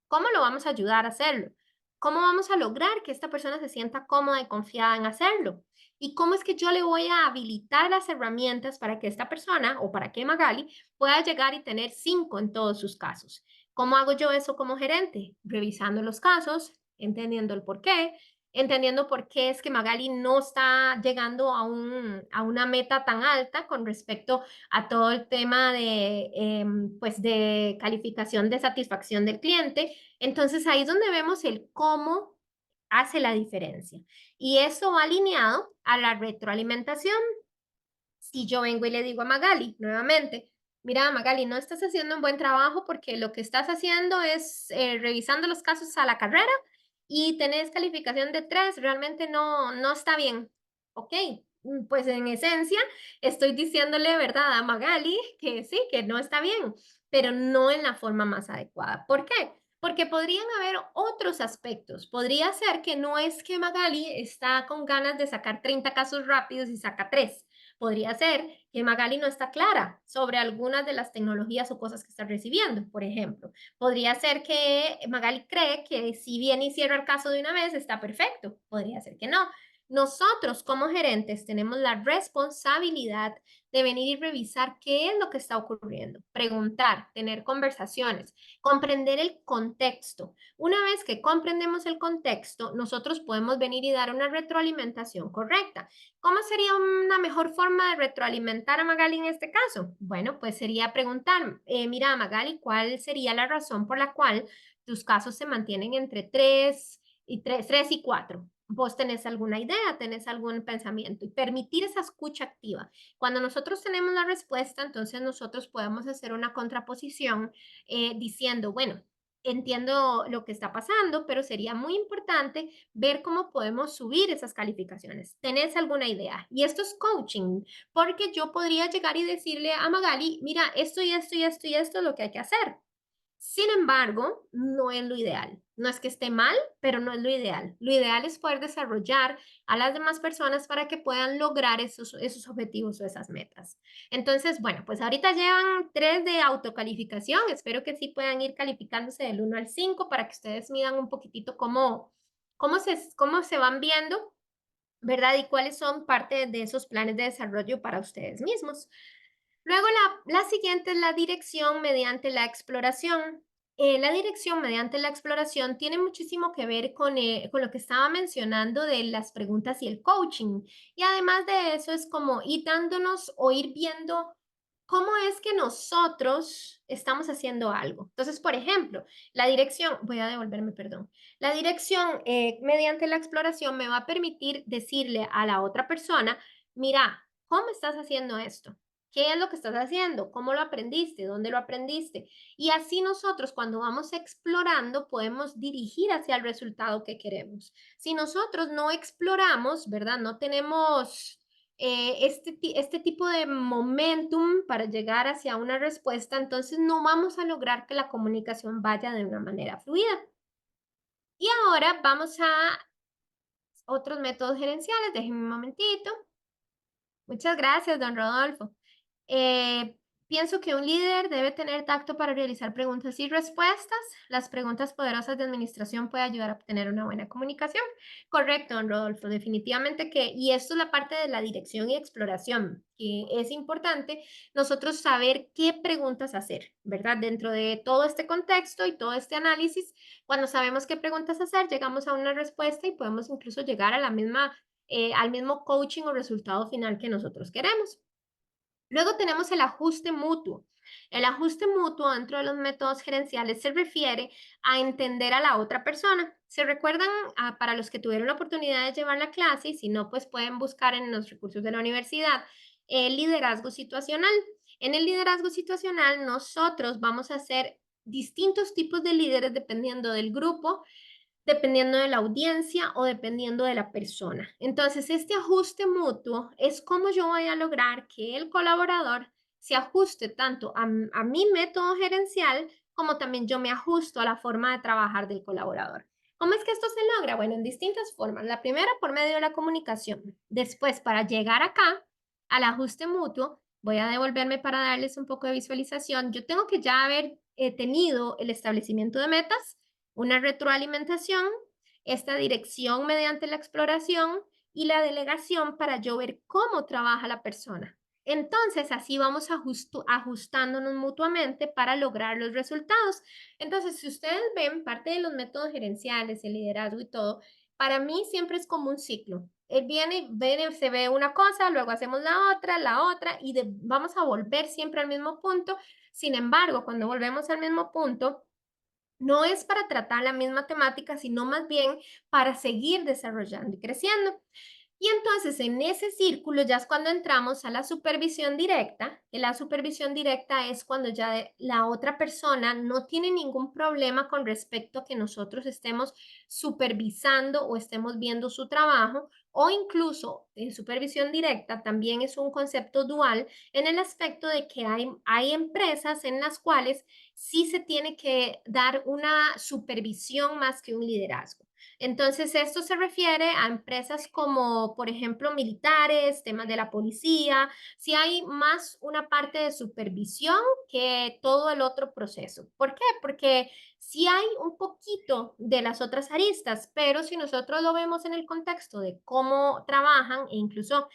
¿cómo lo vamos a ayudar a hacerlo? ¿Cómo vamos a lograr que esta persona se sienta cómoda y confiada en hacerlo? ¿Y cómo es que yo le voy a habilitar las herramientas para que esta persona o para que Magali pueda llegar y tener 5 en todos sus casos? ¿Cómo hago yo eso como gerente? Revisando los casos, entendiendo el por qué, entendiendo por qué es que Magali no está llegando a una meta tan alta con respecto a todo el tema de, pues de calificación de satisfacción del cliente. Entonces ahí es donde vemos el cómo hace la diferencia. Y eso va alineado a la retroalimentación. Si yo vengo y le digo a Magali nuevamente, mira, Magali, no estás haciendo un buen trabajo porque lo que estás haciendo es revisando los casos a la carrera y tenés calificación de 3, realmente no está bien. Ok, pues en esencia estoy diciéndole, ¿verdad?, a Magali que sí, que no está bien, pero no en la forma más adecuada. ¿Por qué? Porque podrían haber otros aspectos. Podría ser que no es que Magali está con ganas de sacar 30 casos rápidos y saca 3. Podría ser que Magali no está clara sobre algunas de las tecnologías o cosas que está recibiendo, por ejemplo. Podría ser que Magali cree que si bien hiciera el caso de una vez está perfecto. Podría ser que no. Nosotros como gerentes tenemos la responsabilidad de venir y revisar qué es lo que está ocurriendo, preguntar, tener conversaciones, comprender el contexto. Una vez que comprendemos el contexto, nosotros podemos venir y dar una retroalimentación correcta. ¿Cómo sería una mejor forma de retroalimentar a Magali en este caso? Bueno, pues sería preguntar, mira, Magali, ¿cuál sería la razón por la cual tus casos se mantienen entre 3 y 4? ¿Vos tenés alguna idea, tenés algún pensamiento? Y permitir esa escucha activa. Cuando nosotros tenemos la respuesta, entonces nosotros podemos hacer una contraposición diciendo, bueno, entiendo lo que está pasando, pero sería muy importante ver cómo podemos subir esas calificaciones. ¿Tenés alguna idea? Y esto es coaching, porque yo podría llegar y decirle a Magali, mira, esto y esto y esto y esto es lo que hay que hacer. Sin embargo, no es lo ideal. No es que esté mal, pero no es lo ideal. Lo ideal es poder desarrollar a las demás personas para que puedan lograr esos objetivos o esas metas. Entonces, bueno, pues ahorita llevan 3 de autocalificación. Espero que sí puedan ir calificándose del 1 al 5 para que ustedes midan un poquitito cómo se van viendo, ¿verdad? Y cuáles son parte de esos planes de desarrollo para ustedes mismos. Luego la siguiente es la dirección mediante la exploración. La dirección mediante la exploración tiene muchísimo que ver con lo que estaba mencionando de las preguntas y el coaching. Y además de eso es como ir dándonos o ir viendo cómo es que nosotros estamos haciendo algo. Entonces, por ejemplo, la dirección, voy a devolverme, perdón. La dirección mediante la exploración me va a permitir decirle a la otra persona, mira, ¿cómo estás haciendo esto? ¿Qué es lo que estás haciendo? ¿Cómo lo aprendiste? ¿Dónde lo aprendiste? Y así nosotros cuando vamos explorando podemos dirigir hacia el resultado que queremos. Si nosotros no exploramos, ¿verdad? No tenemos este tipo de momentum para llegar hacia una respuesta, entonces no vamos a lograr que la comunicación vaya de una manera fluida. Y ahora vamos a otros métodos gerenciales. Déjenme un momentito. Muchas gracias, don Rodolfo. Eh, Pienso que un líder debe tener tacto para realizar preguntas y respuestas. Las preguntas poderosas de administración pueden ayudar a obtener una buena comunicación. Correcto, don Rodolfo, definitivamente que, y esto es la parte de la dirección y exploración, que es importante nosotros saber qué preguntas hacer, ¿verdad? Dentro de todo este contexto y todo este análisis, cuando sabemos qué preguntas hacer, llegamos a una respuesta y podemos incluso llegar a al mismo coaching o resultado final que nosotros queremos. Luego tenemos el ajuste mutuo. El ajuste mutuo dentro de los métodos gerenciales se refiere a entender a la otra persona. ¿Se recuerdan para los que tuvieron la oportunidad de llevar la clase? Y si no, pues pueden buscar en los recursos de la universidad el liderazgo situacional. En el liderazgo situacional nosotros vamos a hacer distintos tipos de líderes dependiendo del grupo, dependiendo de la audiencia o dependiendo de la persona. Entonces, este ajuste mutuo es cómo yo voy a lograr que el colaborador se ajuste tanto a mi método gerencial como también yo me ajusto a la forma de trabajar del colaborador. ¿Cómo es que esto se logra? Bueno, en distintas formas. La primera, por medio de la comunicación. Después, para llegar acá al ajuste mutuo, voy a devolverme para darles un poco de visualización. Yo tengo que ya haber tenido el establecimiento de metas, una retroalimentación, esta dirección mediante la exploración y la delegación para yo ver cómo trabaja la persona. Entonces, así vamos ajustándonos mutuamente para lograr los resultados. Entonces, si ustedes ven parte de los métodos gerenciales, el liderazgo y todo, para mí siempre es como un ciclo. Viene, se ve una cosa, luego hacemos la otra, y vamos a volver siempre al mismo punto. Sin embargo, cuando volvemos al mismo punto, No es para tratar la misma temática, sino más bien para seguir desarrollando y creciendo. Y entonces en ese círculo ya es cuando entramos a la supervisión directa, que la supervisión directa es cuando ya la otra persona no tiene ningún problema con respecto a que nosotros estemos supervisando o estemos viendo su trabajo, o incluso en supervisión directa también es un concepto dual en el aspecto de que hay empresas en las cuales sí se tiene que dar una supervisión más que un liderazgo. Entonces, esto se refiere a empresas como, por ejemplo, militares, temas de la policía, si hay más una parte de supervisión que todo el otro proceso. ¿Por qué? Porque sí hay un poquito de las otras aristas, pero si nosotros lo vemos en el contexto de cómo trabajan, e incluso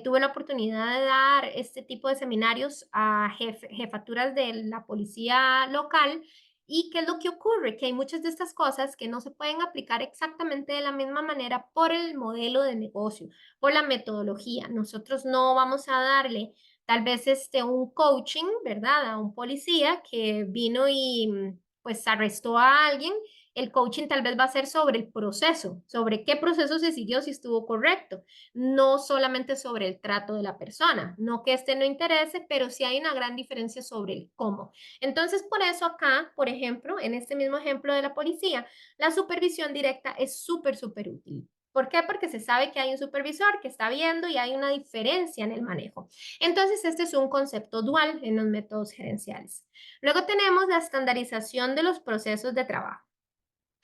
tuve la oportunidad de dar este tipo de seminarios a jefaturas de la policía local. ¿Y qué es lo que ocurre? Que hay muchas de estas cosas que no se pueden aplicar exactamente de la misma manera por el modelo de negocio, por la metodología. Nosotros no vamos a darle tal vez un coaching, ¿verdad? A un policía que vino y pues arrestó a alguien. El coaching tal vez va a ser sobre el proceso, sobre qué proceso se siguió, si estuvo correcto, no solamente sobre el trato de la persona. No que no interese, pero sí hay una gran diferencia sobre el cómo. Entonces, por eso acá, por ejemplo, en este mismo ejemplo de la policía, la supervisión directa es súper, súper útil. ¿Por qué? Porque se sabe que hay un supervisor que está viendo y hay una diferencia en el manejo. Entonces, este es un concepto dual en los métodos gerenciales. Luego tenemos la estandarización de los procesos de trabajo.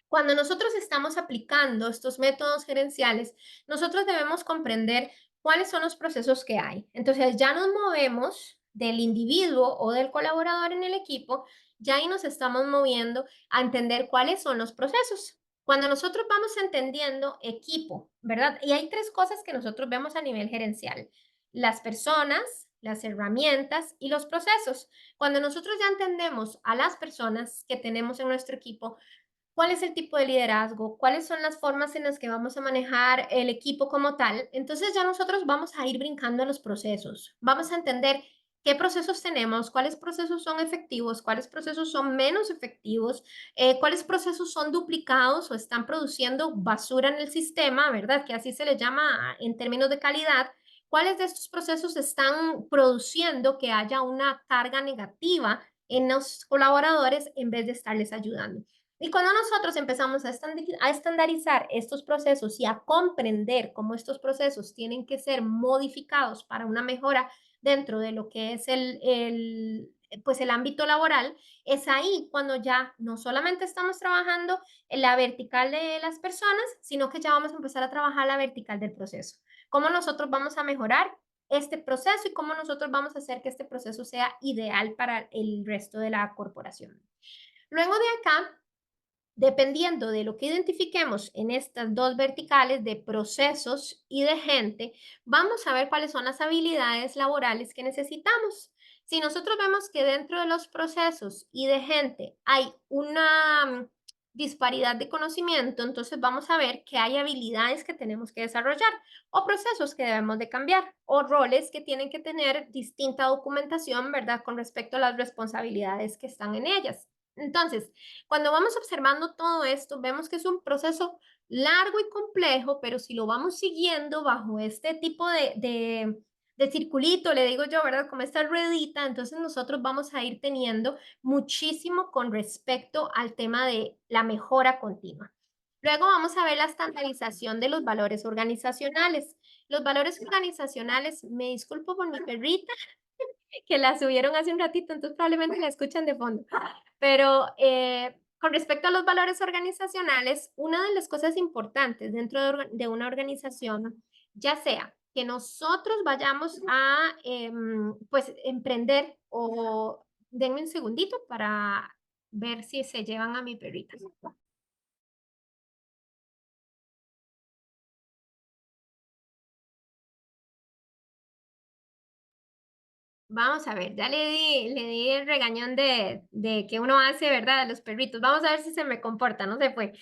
Cuando nosotros estamos aplicando estos métodos gerenciales, nosotros debemos comprender cuáles son los procesos que hay. Entonces, ya nos movemos del individuo o del colaborador en el equipo, ya ahí nos estamos moviendo a entender cuáles son los procesos. Cuando nosotros vamos entendiendo equipo, ¿verdad? Y hay tres cosas que nosotros vemos a nivel gerencial: las personas, las herramientas y los procesos. Cuando nosotros ya entendemos a las personas que tenemos en nuestro equipo, cuál es el tipo de liderazgo, cuáles son las formas en las que vamos a manejar el equipo como tal, entonces ya nosotros vamos a ir brincando a los procesos. Vamos a entender qué procesos tenemos, cuáles procesos son efectivos, cuáles procesos son menos efectivos, cuáles procesos son duplicados o están produciendo basura en el sistema, ¿verdad? Que así se le llama en términos de calidad. ¿Cuáles de estos procesos están produciendo que haya una carga negativa en los colaboradores en vez de estarles ayudando? Y cuando nosotros empezamos a estandarizar estos procesos y a comprender cómo estos procesos tienen que ser modificados para una mejora dentro de lo que es pues el ámbito laboral, es ahí cuando ya no solamente estamos trabajando en la vertical de las personas, sino que ya vamos a empezar a trabajar la vertical del proceso. Cómo nosotros vamos a mejorar este proceso y cómo nosotros vamos a hacer que este proceso sea ideal para el resto de la corporación. Luego de acá, dependiendo de lo que identifiquemos en estas dos verticales de procesos y de gente, vamos a ver cuáles son las habilidades laborales que necesitamos. Si nosotros vemos que dentro de los procesos y de gente hay una disparidad de conocimiento, entonces vamos a ver que hay habilidades que tenemos que desarrollar o procesos que debemos de cambiar o roles que tienen que tener distinta documentación, ¿verdad? Con respecto a las responsabilidades que están en ellas. Entonces, cuando vamos observando todo esto, vemos que es un proceso largo y complejo, pero si lo vamos siguiendo bajo este tipo de circulito, le digo yo, ¿verdad? Como esta ruedita, entonces nosotros vamos a ir teniendo muchísimo con respecto al tema de la mejora continua. Luego vamos a ver la estandarización de los valores organizacionales. Los valores organizacionales, me disculpo por mi perrita, que la subieron hace un ratito, entonces probablemente la escuchan de fondo. Pero con respecto a los valores organizacionales, una de las cosas importantes dentro de una organización, ya sea que nosotros vayamos a pues emprender o denme un segundito para ver si se llevan a mi perrita. Vamos a ver, ya le di el regañón de que uno hace, ¿verdad? A los perritos. Vamos a ver si se me comporta, no se fue.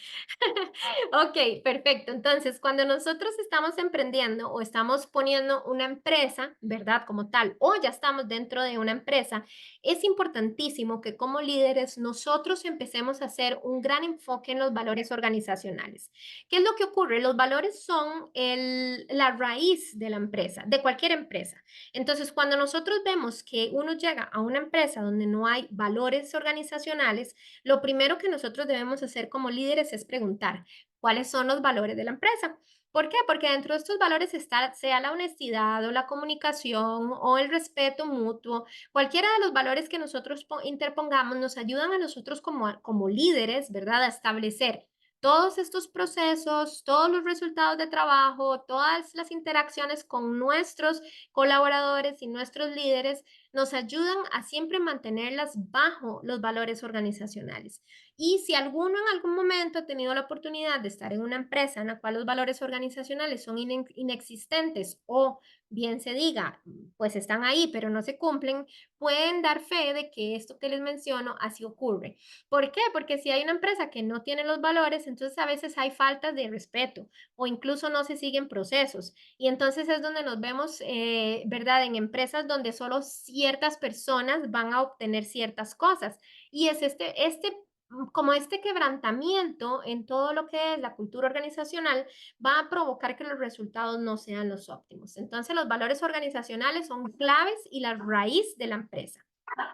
Ok, perfecto. Entonces, cuando nosotros estamos emprendiendo o estamos poniendo una empresa, ¿verdad? Como tal, o ya estamos dentro de una empresa, es importantísimo que como líderes nosotros empecemos a hacer un gran enfoque en los valores organizacionales. ¿Qué es lo que ocurre? Los valores son la raíz de la empresa, de cualquier empresa. Entonces, cuando nosotros vemos que uno llega a una empresa donde no hay valores organizacionales, lo primero que nosotros debemos hacer como líderes es preguntar cuáles son los valores de la empresa. ¿Por qué? Porque dentro de estos valores está, sea la honestidad o la comunicación o el respeto mutuo, cualquiera de los valores que nosotros interpongamos nos ayudan a nosotros como líderes, ¿verdad? A establecer todos estos procesos, todos los resultados de trabajo, todas las interacciones con nuestros colaboradores y nuestros líderes nos ayudan a siempre mantenerlas bajo los valores organizacionales. Y si alguno en algún momento ha tenido la oportunidad de estar en una empresa en la cual los valores organizacionales son inexistentes o bien se diga, pues están ahí, pero no se cumplen, pueden dar fe de que esto que les menciono así ocurre. ¿Por qué? Porque si hay una empresa que no tiene los valores, entonces a veces hay faltas de respeto o incluso no se siguen procesos. Y entonces es donde nos vemos, ¿verdad? En empresas donde solo ciertas personas van a obtener ciertas cosas. Y es como este quebrantamiento en todo lo que es la cultura organizacional va a provocar que los resultados no sean los óptimos. Entonces los valores organizacionales son claves y la raíz de la empresa.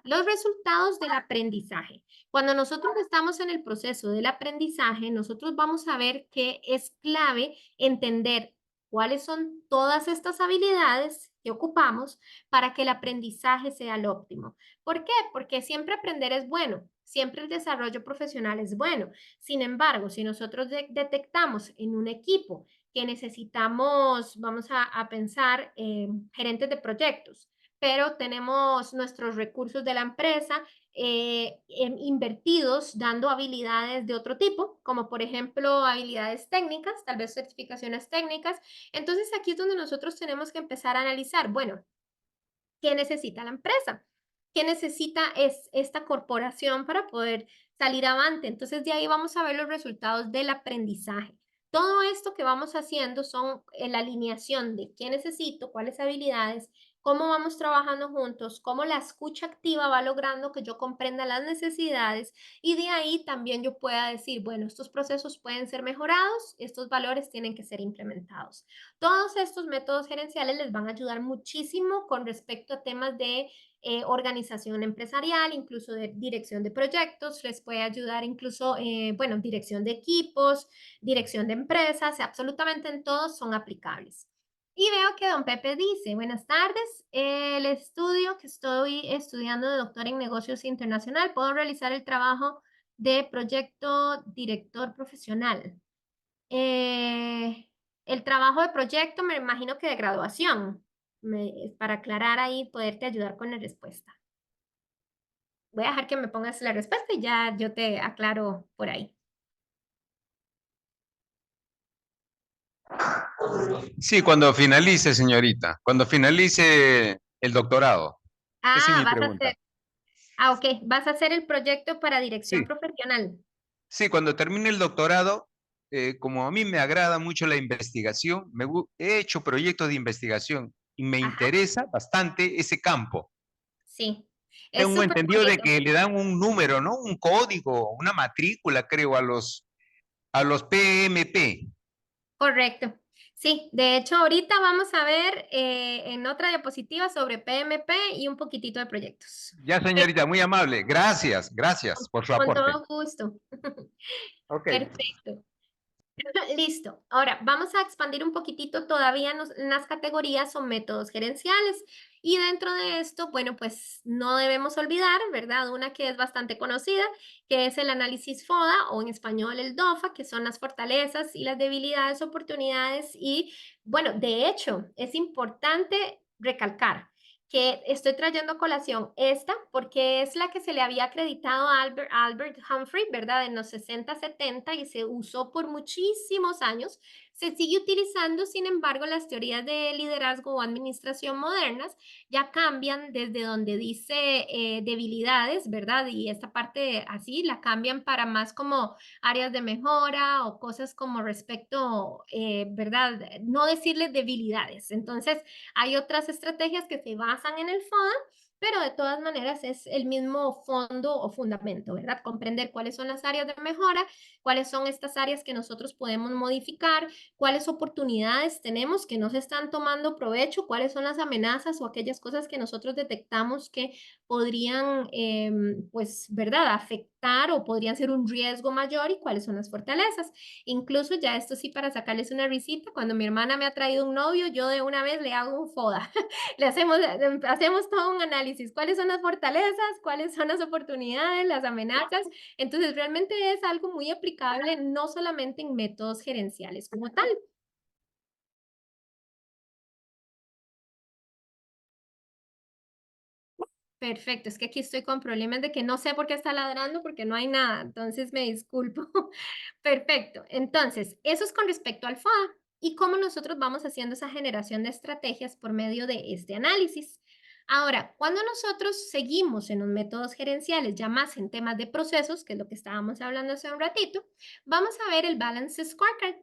Los resultados del aprendizaje. Cuando nosotros estamos en el proceso del aprendizaje, nosotros vamos a ver que es clave entender cuáles son todas estas habilidades que ocupamos para que el aprendizaje sea el óptimo. ¿Por qué? Porque siempre aprender es bueno, siempre el desarrollo profesional es bueno. Sin embargo, si nosotros detectamos en un equipo que necesitamos, vamos a pensar, gerentes de proyectos, pero tenemos nuestros recursos de la empresa invertidos dando habilidades de otro tipo, como por ejemplo habilidades técnicas, tal vez certificaciones técnicas. Entonces aquí es donde nosotros tenemos que empezar a analizar, bueno, ¿qué necesita la empresa? ¿Qué necesita esta corporación para poder salir avante? Entonces de ahí vamos a ver los resultados del aprendizaje. Todo esto que vamos haciendo son la alineación de qué necesito, cuáles habilidades, cómo vamos trabajando juntos, cómo la escucha activa va logrando que yo comprenda las necesidades y de ahí también yo pueda decir, bueno, estos procesos pueden ser mejorados, estos valores tienen que ser implementados. Todos estos métodos gerenciales les van a ayudar muchísimo con respecto a temas de organización empresarial, incluso de dirección de proyectos, les puede ayudar incluso, bueno, dirección de equipos, dirección de empresas, absolutamente en todos son aplicables. Y veo que don Pepe dice, buenas tardes, el estudio que estoy estudiando de doctor en negocios internacional, ¿puedo realizar el trabajo de proyecto director profesional? El trabajo de proyecto me imagino que de graduación, para aclarar ahí, poderte ayudar con la respuesta. Voy a dejar que me pongas la respuesta y ya yo te aclaro por ahí. Sí, cuando finalice, señorita, cuando finalice el doctorado. Esa es Ah, mi vas a pregunta. hacer, ok, vas a hacer el proyecto para dirección Sí, profesional. sí, cuando termine el doctorado, como a mí me agrada mucho la investigación, he hecho proyectos de investigación y me Ajá, interesa bastante ese campo. sí, es Tengo súper entendido de bonito, que le dan un número, ¿no? Un código, una matrícula, creo, a los PMP. correcto. Sí, de hecho ahorita vamos a ver en otra diapositiva sobre PMP y un poquitito de proyectos. Ya, señorita, muy amable. Gracias, gracias por su Con aporte. todo gusto. Ok. Perfecto. Listo. Ahora vamos a expandir un poquitito todavía en las categorías o métodos gerenciales. Y dentro de esto, bueno, pues no debemos olvidar, ¿verdad? Una que es bastante conocida, que es el análisis FODA o en español el DOFA, que son las fortalezas y las debilidades, oportunidades. Y bueno, de hecho, es importante recalcar que estoy trayendo a colación esta porque es la que se le había acreditado a Albert Humphrey, ¿verdad? En los 60, 70 y se usó por muchísimos años. Se sigue utilizando, sin embargo, las teorías de liderazgo o administración modernas ya cambian desde donde dice debilidades, ¿verdad? Y esta parte así la cambian para más como áreas de mejora o cosas como respecto, ¿verdad? No decirles debilidades. Entonces, hay otras estrategias que se basan en el FODA, pero de todas maneras es el mismo fondo o fundamento, ¿verdad? Comprender cuáles son las áreas de mejora, cuáles son estas áreas que nosotros podemos modificar, cuáles oportunidades tenemos que no se están tomando provecho, cuáles son las amenazas o aquellas cosas que nosotros detectamos que podrían, pues, ¿verdad?, afectar o podrían ser un riesgo mayor y cuáles son las fortalezas. Incluso ya esto sí, para sacarles una risita, cuando mi hermana me ha traído un novio, yo de una vez le hago un FODA. Le hacemos todo un análisis, cuáles son las fortalezas, cuáles son las oportunidades, las amenazas. Entonces, realmente es algo muy aplicable, no solamente en métodos gerenciales como tal. Perfecto, es que aquí estoy con problemas de que no sé por qué está ladrando, porque no hay nada, entonces me disculpo. Perfecto, entonces, eso es con respecto al FODA y cómo nosotros vamos haciendo esa generación de estrategias por medio de este análisis. Ahora, cuando nosotros seguimos en los métodos gerenciales, ya más en temas de procesos, que es lo que estábamos hablando hace un ratito, vamos a ver el Balance Scorecard,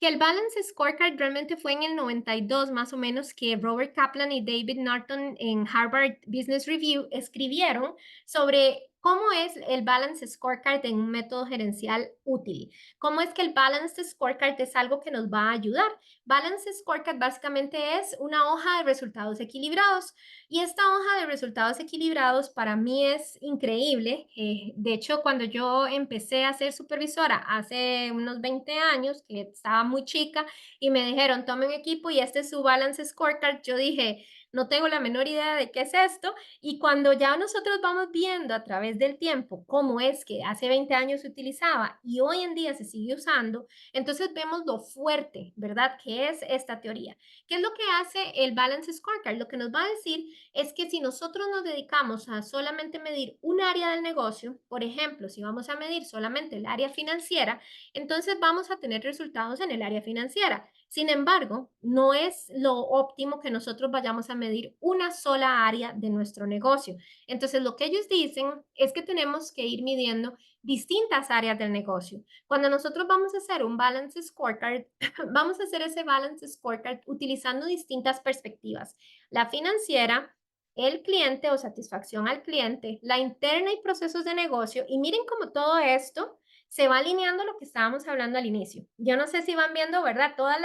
que el Balance Scorecard realmente fue en el 92 más o menos que Robert Kaplan y David Norton en Harvard Business Review escribieron sobre cómo es el Balance Scorecard en un método gerencial útil. Cómo es que el Balance Scorecard es algo que nos va a ayudar. Balance Scorecard básicamente es una hoja de resultados equilibrados. Y esta hoja de resultados equilibrados para mí es increíble. De hecho, cuando yo empecé a ser supervisora hace unos 20 años, que estaba muy chica, y me dijeron, tomen equipo y este es su Balance Scorecard, yo dije, no tengo la menor idea de qué es esto. Y cuando ya nosotros vamos viendo a través del tiempo cómo es que hace 20 años se utilizaba y hoy en día se sigue usando, entonces vemos lo fuerte, ¿verdad? Que es esta teoría. ¿Qué es lo que hace el Balance Scorecard? Lo que nos va a decir es que si nosotros nos dedicamos a solamente medir un área del negocio, por ejemplo, si vamos a medir solamente el área financiera, entonces vamos a tener resultados en el área financiera. Sin embargo, no es lo óptimo que nosotros vayamos a medir una sola área de nuestro negocio. Entonces, lo que ellos dicen es que tenemos que ir midiendo distintas áreas del negocio. Cuando nosotros vamos a hacer un balance scorecard, vamos a hacer ese balance scorecard utilizando distintas perspectivas. La financiera, el cliente o satisfacción al cliente, la interna y procesos de negocio. Y miren cómo todo esto se va alineando a lo que estábamos hablando al inicio. Yo no sé si van viendo, ¿verdad? Todas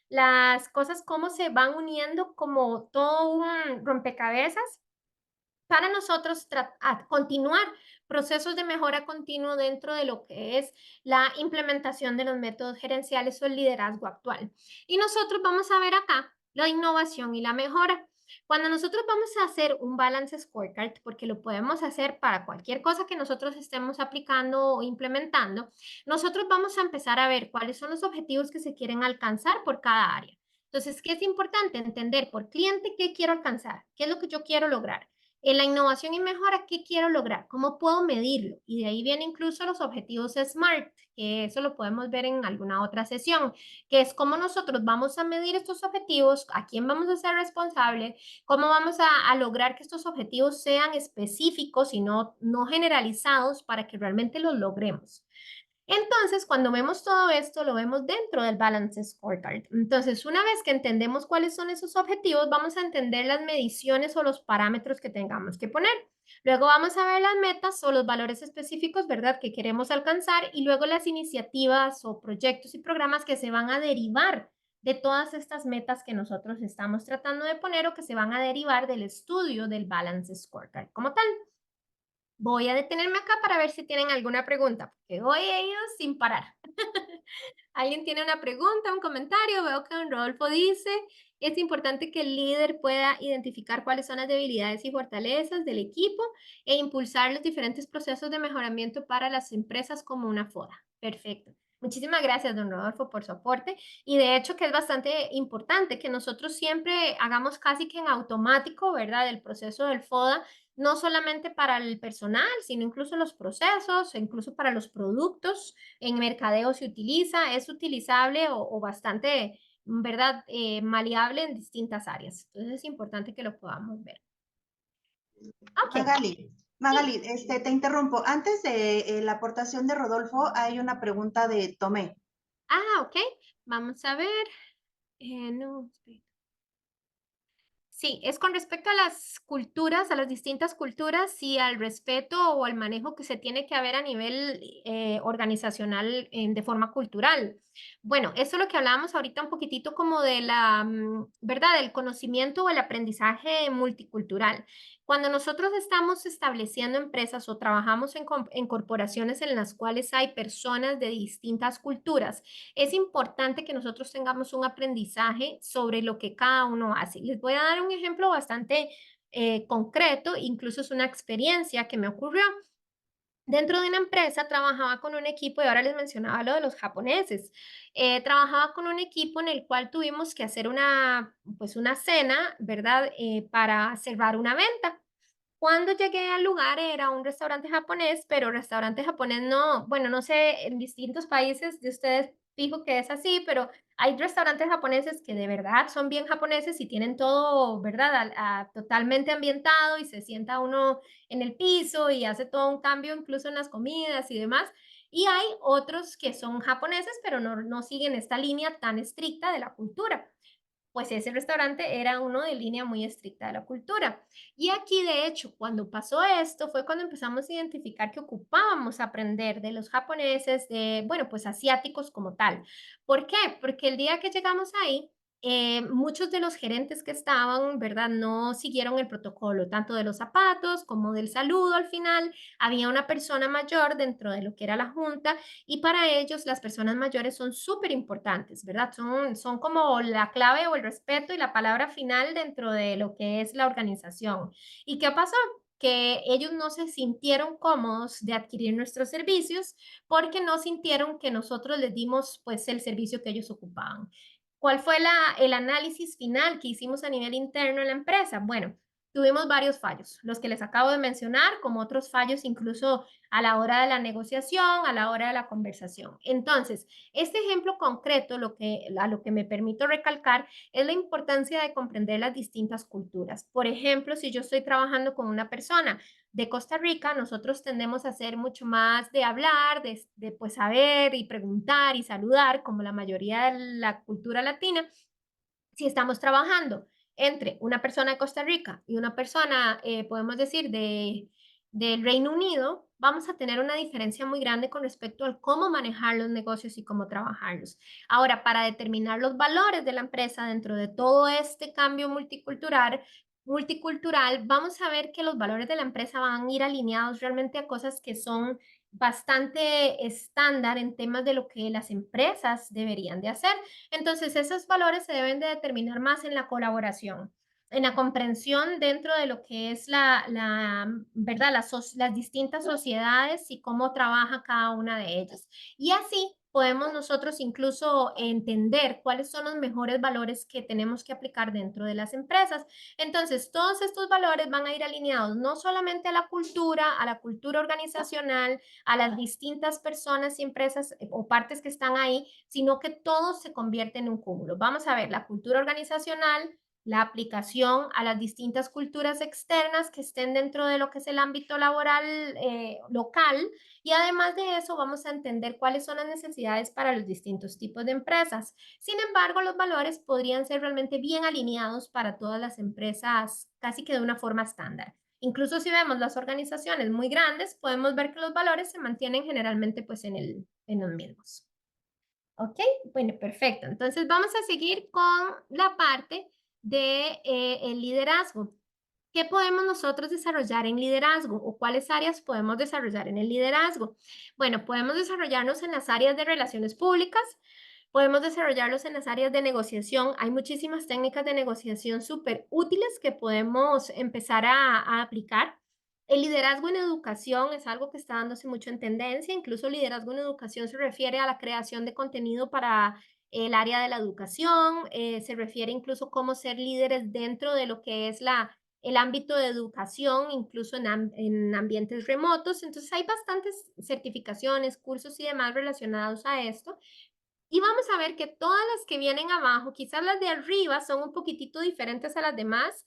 las cosas, cómo se van uniendo como todo un rompecabezas para nosotros continuar procesos de mejora continuo dentro de lo que es la implementación de los métodos gerenciales o el liderazgo actual. Y nosotros vamos a ver acá la innovación y la mejora. Cuando nosotros vamos a hacer un balance scorecard, porque lo podemos hacer para cualquier cosa que nosotros estemos aplicando o implementando, nosotros vamos a empezar a ver cuáles son los objetivos que se quieren alcanzar por cada área. Entonces, ¿qué es importante? Entender por cliente qué quiero alcanzar, qué es lo que yo quiero lograr. En la innovación y mejora, ¿qué quiero lograr? ¿Cómo puedo medirlo? Y de ahí vienen incluso los objetivos SMART, que eso lo podemos ver en alguna otra sesión, que es cómo nosotros vamos a medir estos objetivos, a quién vamos a ser responsable, cómo vamos a lograr que estos objetivos sean específicos y no generalizados para que realmente los logremos. Entonces, cuando vemos todo esto, lo vemos dentro del Balance Scorecard. Entonces, una vez que entendemos cuáles son esos objetivos, vamos a entender las mediciones o los parámetros que tengamos que poner. Luego vamos a ver las metas o los valores específicos, ¿verdad?, que queremos alcanzar y luego las iniciativas o proyectos y programas que se van a derivar de todas estas metas que nosotros estamos tratando de poner o que se van a derivar del estudio del Balance Scorecard como tal. Voy a detenerme acá para ver si tienen alguna pregunta, porque hoy he ido sin parar. ¿Alguien tiene una pregunta, un comentario? Veo que don Rodolfo dice, es importante que el líder pueda identificar cuáles son las debilidades y fortalezas del equipo e impulsar los diferentes procesos de mejoramiento para las empresas como una FODA. Perfecto. Muchísimas gracias, don Rodolfo, por su aporte. Y de hecho que es bastante importante que nosotros siempre hagamos casi que en automático, ¿verdad? El proceso del FODA, no solamente para el personal, sino incluso los procesos, e incluso para los productos. En mercadeo se utiliza, es utilizable o bastante, ¿verdad? Maleable en distintas áreas. Entonces es importante que lo podamos ver. Ok, Magali, te interrumpo. Antes de la aportación de Rodolfo, hay una pregunta de Tomé. ok. Vamos a ver. No, espera. Sí, es con respecto a las culturas, a las distintas culturas y al respeto o al manejo que se tiene que haber a nivel organizacional de forma cultural. Bueno, eso es lo que hablábamos ahorita un poquitito como de la, ¿verdad? Del conocimiento o el aprendizaje multicultural. Cuando nosotros estamos estableciendo empresas o trabajamos en corporaciones en las cuales hay personas de distintas culturas, es importante que nosotros tengamos un aprendizaje sobre lo que cada uno hace. Les voy a dar un ejemplo bastante concreto, incluso es una experiencia que me ocurrió. Dentro de una empresa trabajaba con un equipo, y ahora les mencionaba lo de los japoneses. Trabajaba con un equipo en el cual tuvimos que hacer pues una cena, ¿verdad? Para cerrar una venta. Cuando llegué al lugar era un restaurante japonés, pero restaurante japonés no, bueno, no sé, en distintos países de ustedes fijo que es así, pero hay restaurantes japoneses que de verdad son bien japoneses y tienen todo, ¿verdad? Totalmente ambientado y se sienta uno en el piso y hace todo un cambio incluso en las comidas y demás. Y hay otros que son japoneses, pero no siguen esta línea tan estricta de la cultura. Pues ese restaurante era uno de línea muy estricta de la cultura. Y aquí, de hecho, cuando pasó esto, fue cuando empezamos a identificar que ocupábamos aprender de los japoneses, de, bueno, pues asiáticos como tal. ¿Por qué? Porque el día que llegamos ahí, muchos de los gerentes que estaban, ¿verdad? No siguieron el protocolo, tanto de los zapatos como del saludo al final. Había una persona mayor dentro de lo que era la junta y para ellos las personas mayores son súper importantes, ¿verdad? Son como la clave o el respeto y la palabra final dentro de lo que es la organización. ¿Y qué pasó? Que ellos no se sintieron cómodos de adquirir nuestros servicios porque no sintieron que nosotros les dimos pues el servicio que ellos ocupaban. ¿Cuál fue el análisis final que hicimos a nivel interno en la empresa? Bueno, tuvimos varios fallos, los que les acabo de mencionar, como otros fallos incluso a la hora de la negociación, a la hora de la conversación. Entonces, este ejemplo concreto, a lo que me permito recalcar, es la importancia de comprender las distintas culturas. Por ejemplo, si yo estoy trabajando con una persona de Costa Rica, nosotros tendemos a hacer mucho más de hablar, de pues saber y preguntar y saludar, como la mayoría de la cultura latina. Si estamos trabajando entre una persona de Costa Rica y una persona, podemos decir, del Reino Unido, vamos a tener una diferencia muy grande con respecto al cómo manejar los negocios y cómo trabajarlos. Ahora, para determinar los valores de la empresa dentro de todo este cambio multicultural, vamos a ver que los valores de la empresa van a ir alineados realmente a cosas que son bastante estándar en temas de lo que las empresas deberían de hacer. Entonces, esos valores se deben de determinar más en la colaboración, en la comprensión dentro de lo que es ¿verdad? Las distintas sociedades y cómo trabaja cada una de ellas. Y así podemos nosotros incluso entender cuáles son los mejores valores que tenemos que aplicar dentro de las empresas. Entonces, todos estos valores van a ir alineados no solamente a la cultura organizacional, a las distintas personas y empresas o partes que están ahí, sino que todo se convierte en un cúmulo. Vamos a ver la cultura organizacional, la aplicación a las distintas culturas externas que estén dentro de lo que es el ámbito laboral local y además de eso vamos a entender cuáles son las necesidades para los distintos tipos de empresas. Sin embargo, los valores podrían ser realmente bien alineados para todas las empresas casi que de una forma estándar. Incluso si vemos las organizaciones muy grandes, podemos ver que los valores se mantienen generalmente pues en los mismos. ¿Ok? Bueno, perfecto. Entonces vamos a seguir con la parte de el liderazgo. ¿Qué podemos nosotros desarrollar en liderazgo o cuáles áreas podemos desarrollar en el liderazgo? Bueno, podemos desarrollarnos en las áreas de relaciones públicas, podemos desarrollarlos en las áreas de negociación. Hay muchísimas técnicas de negociación súper útiles que podemos empezar a aplicar. El liderazgo en educación es algo que está dándose mucho en tendencia, incluso liderazgo en educación se refiere a la creación de contenido para el área de la educación, se refiere incluso a cómo ser líderes dentro de lo que es el ámbito de educación, incluso en ambientes remotos. Entonces hay bastantes certificaciones, cursos y demás relacionados a esto. Y vamos a ver que todas las que vienen abajo, quizás las de arriba son un poquitito diferentes a las demás,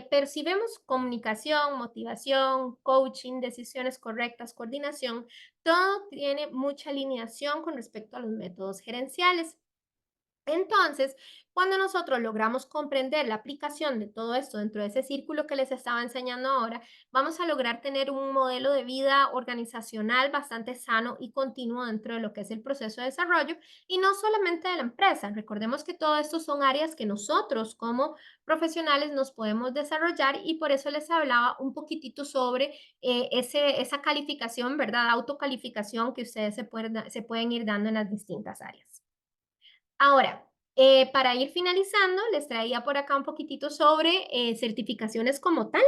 pero si vemos comunicación, motivación, coaching, decisiones correctas, coordinación, todo tiene mucha alineación con respecto a los métodos gerenciales. Entonces, cuando nosotros logramos comprender la aplicación de todo esto dentro de ese círculo que les estaba enseñando ahora, vamos a lograr tener un modelo de vida organizacional bastante sano y continuo dentro de lo que es el proceso de desarrollo y no solamente de la empresa. Recordemos que todo esto son áreas que nosotros como profesionales nos podemos desarrollar y por eso les hablaba un poquitito sobre esa calificación, ¿verdad? Autocalificación que ustedes se pueden ir dando en las distintas áreas. Ahora, para ir finalizando, les traía por acá un poquitito sobre certificaciones como tal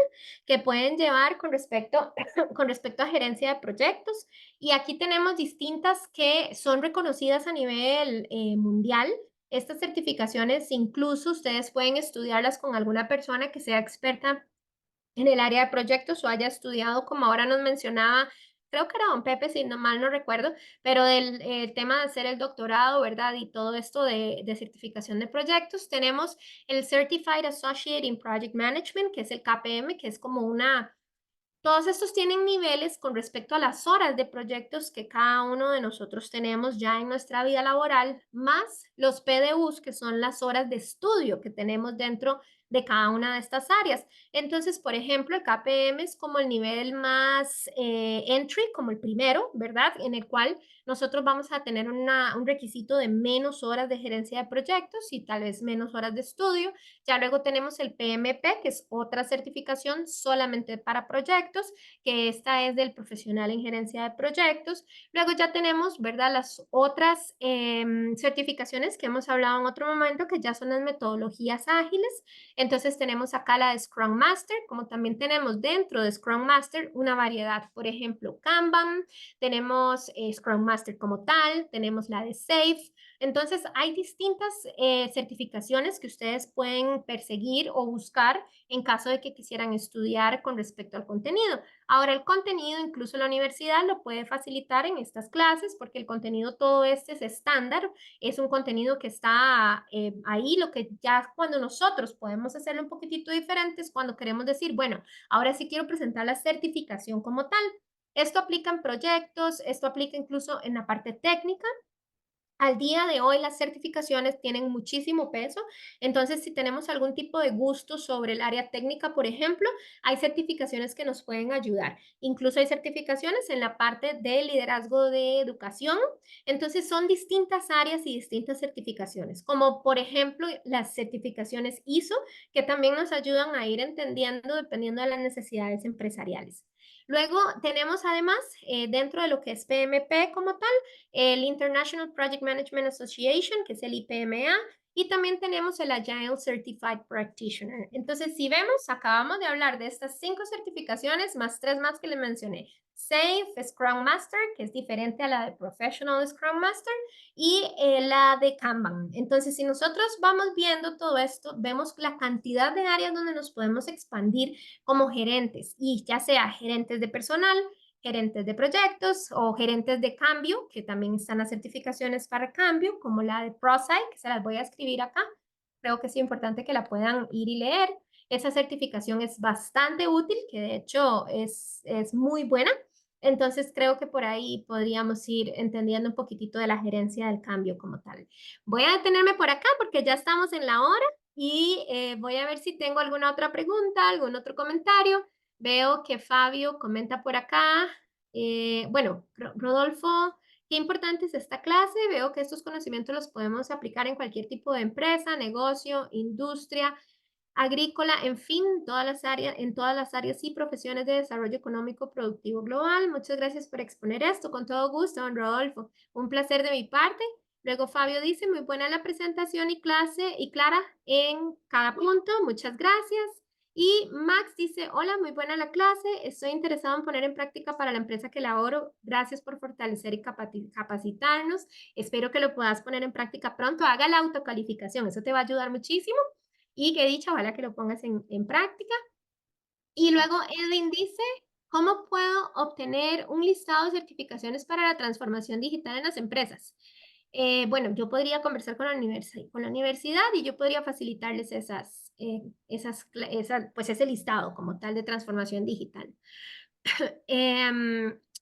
que pueden llevar con respecto, con respecto a gerencia de proyectos. Y aquí tenemos distintas que son reconocidas a nivel mundial. Estas certificaciones incluso ustedes pueden estudiarlas con alguna persona que sea experta en el área de proyectos o haya estudiado, como ahora nos mencionaba, creo que era don Pepe, si no mal no recuerdo, pero del tema de hacer el doctorado, ¿verdad? Y todo esto de certificación de proyectos. Tenemos el Certified Associate in Project Management, que es el KPM, que es como una todos estos tienen niveles con respecto a las horas de proyectos que cada uno de nosotros tenemos ya en nuestra vida laboral, más los PDUs, que son las horas de estudio que tenemos dentro de cada una de estas áreas. Entonces, por ejemplo, el KPM es como el nivel más entry, como el primero, ¿verdad? En el cual nosotros vamos a tener un requisito de menos horas de gerencia de proyectos y tal vez menos horas de estudio. Ya luego tenemos el PMP, que es otra certificación solamente para proyectos, que esta es del profesional en gerencia de proyectos. Luego ya tenemos, ¿verdad? Las otras certificaciones que hemos hablado en otro momento, que ya son las metodologías ágiles. Entonces tenemos acá la de Scrum Master, como también tenemos dentro de Scrum Master una variedad, por ejemplo, Kanban, tenemos Scrum Master como tal, tenemos la de SAFe. Entonces, hay distintas certificaciones que ustedes pueden perseguir o buscar en caso de que quisieran estudiar con respecto al contenido. Ahora, el contenido, incluso la universidad lo puede facilitar en estas clases porque el contenido todo este es estándar, es un contenido que está ahí, lo que ya cuando nosotros podemos hacerlo un poquitito diferente es cuando queremos decir, bueno, ahora sí quiero presentar la certificación como tal. Esto aplica en proyectos, esto aplica incluso en la parte técnica. Al día de hoy las certificaciones tienen muchísimo peso, entonces si tenemos algún tipo de gusto sobre el área técnica, por ejemplo, hay certificaciones que nos pueden ayudar. Incluso hay certificaciones en la parte de liderazgo de educación, entonces son distintas áreas y distintas certificaciones, como por ejemplo las certificaciones ISO, que también nos ayudan a ir entendiendo dependiendo de las necesidades empresariales. Luego tenemos además, dentro de lo que es PMP como tal, el International Project Management Association, que es el IPMA, y también tenemos el Agile Certified Practitioner. Entonces, si vemos, acabamos de hablar de estas 5 certificaciones, más 3 más que les mencioné. SAFe, Scrum Master, que es diferente a la de Professional Scrum Master, y la de Kanban. Entonces, si nosotros vamos viendo todo esto, vemos la cantidad de áreas donde nos podemos expandir como gerentes, y ya sea gerentes de personal, gerentes de proyectos o gerentes de cambio, que también están las certificaciones para cambio, como la de ProSci, que se las voy a escribir acá. Creo que es importante que la puedan ir y leer. Esa certificación es bastante útil, que de hecho es muy buena. Entonces creo que por ahí podríamos ir entendiendo un poquitito de la gerencia del cambio como tal. Voy a detenerme por acá porque ya estamos en la hora y voy a ver si tengo alguna otra pregunta, algún otro comentario. Veo que Fabio comenta por acá. Bueno, Rodolfo, qué importante es esta clase. Veo que estos conocimientos los podemos aplicar en cualquier tipo de empresa, negocio, industria, agrícola, en fin, en todas las áreas y profesiones de desarrollo económico productivo global. Muchas gracias por exponer esto. Con todo gusto, don Rodolfo. Un placer de mi parte. Luego Fabio dice, muy buena la presentación y clase y clara en cada punto. Muchas gracias. Y Max dice, hola, muy buena la clase, estoy interesado en poner en práctica para la empresa que laboro. Gracias por fortalecer y capacitarnos. Espero que lo puedas poner en práctica pronto. Haga la autocalificación, eso te va a ayudar muchísimo. Y qué dicha, ojalá que lo pongas en práctica. Y luego Edwin dice, ¿cómo puedo obtener un listado de certificaciones para la transformación digital en las empresas? Bueno, yo podría conversar con la universidad y yo podría facilitarles pues ese listado como tal de transformación digital.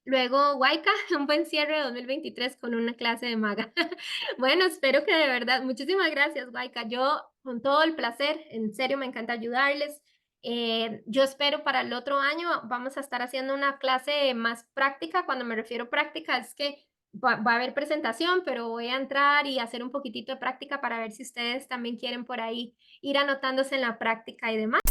Luego, Waika, un buen cierre de 2023 con una clase de maga. Bueno, espero que de verdad, muchísimas gracias, Waika. Yo, con todo el placer, en serio, me encanta ayudarles. Yo espero para el otro año vamos a estar haciendo una clase más práctica. Cuando me refiero a práctica, es que va a haber presentación, pero voy a entrar y hacer un poquitito de práctica para ver si ustedes también quieren por ahí ir anotándose en la práctica y demás.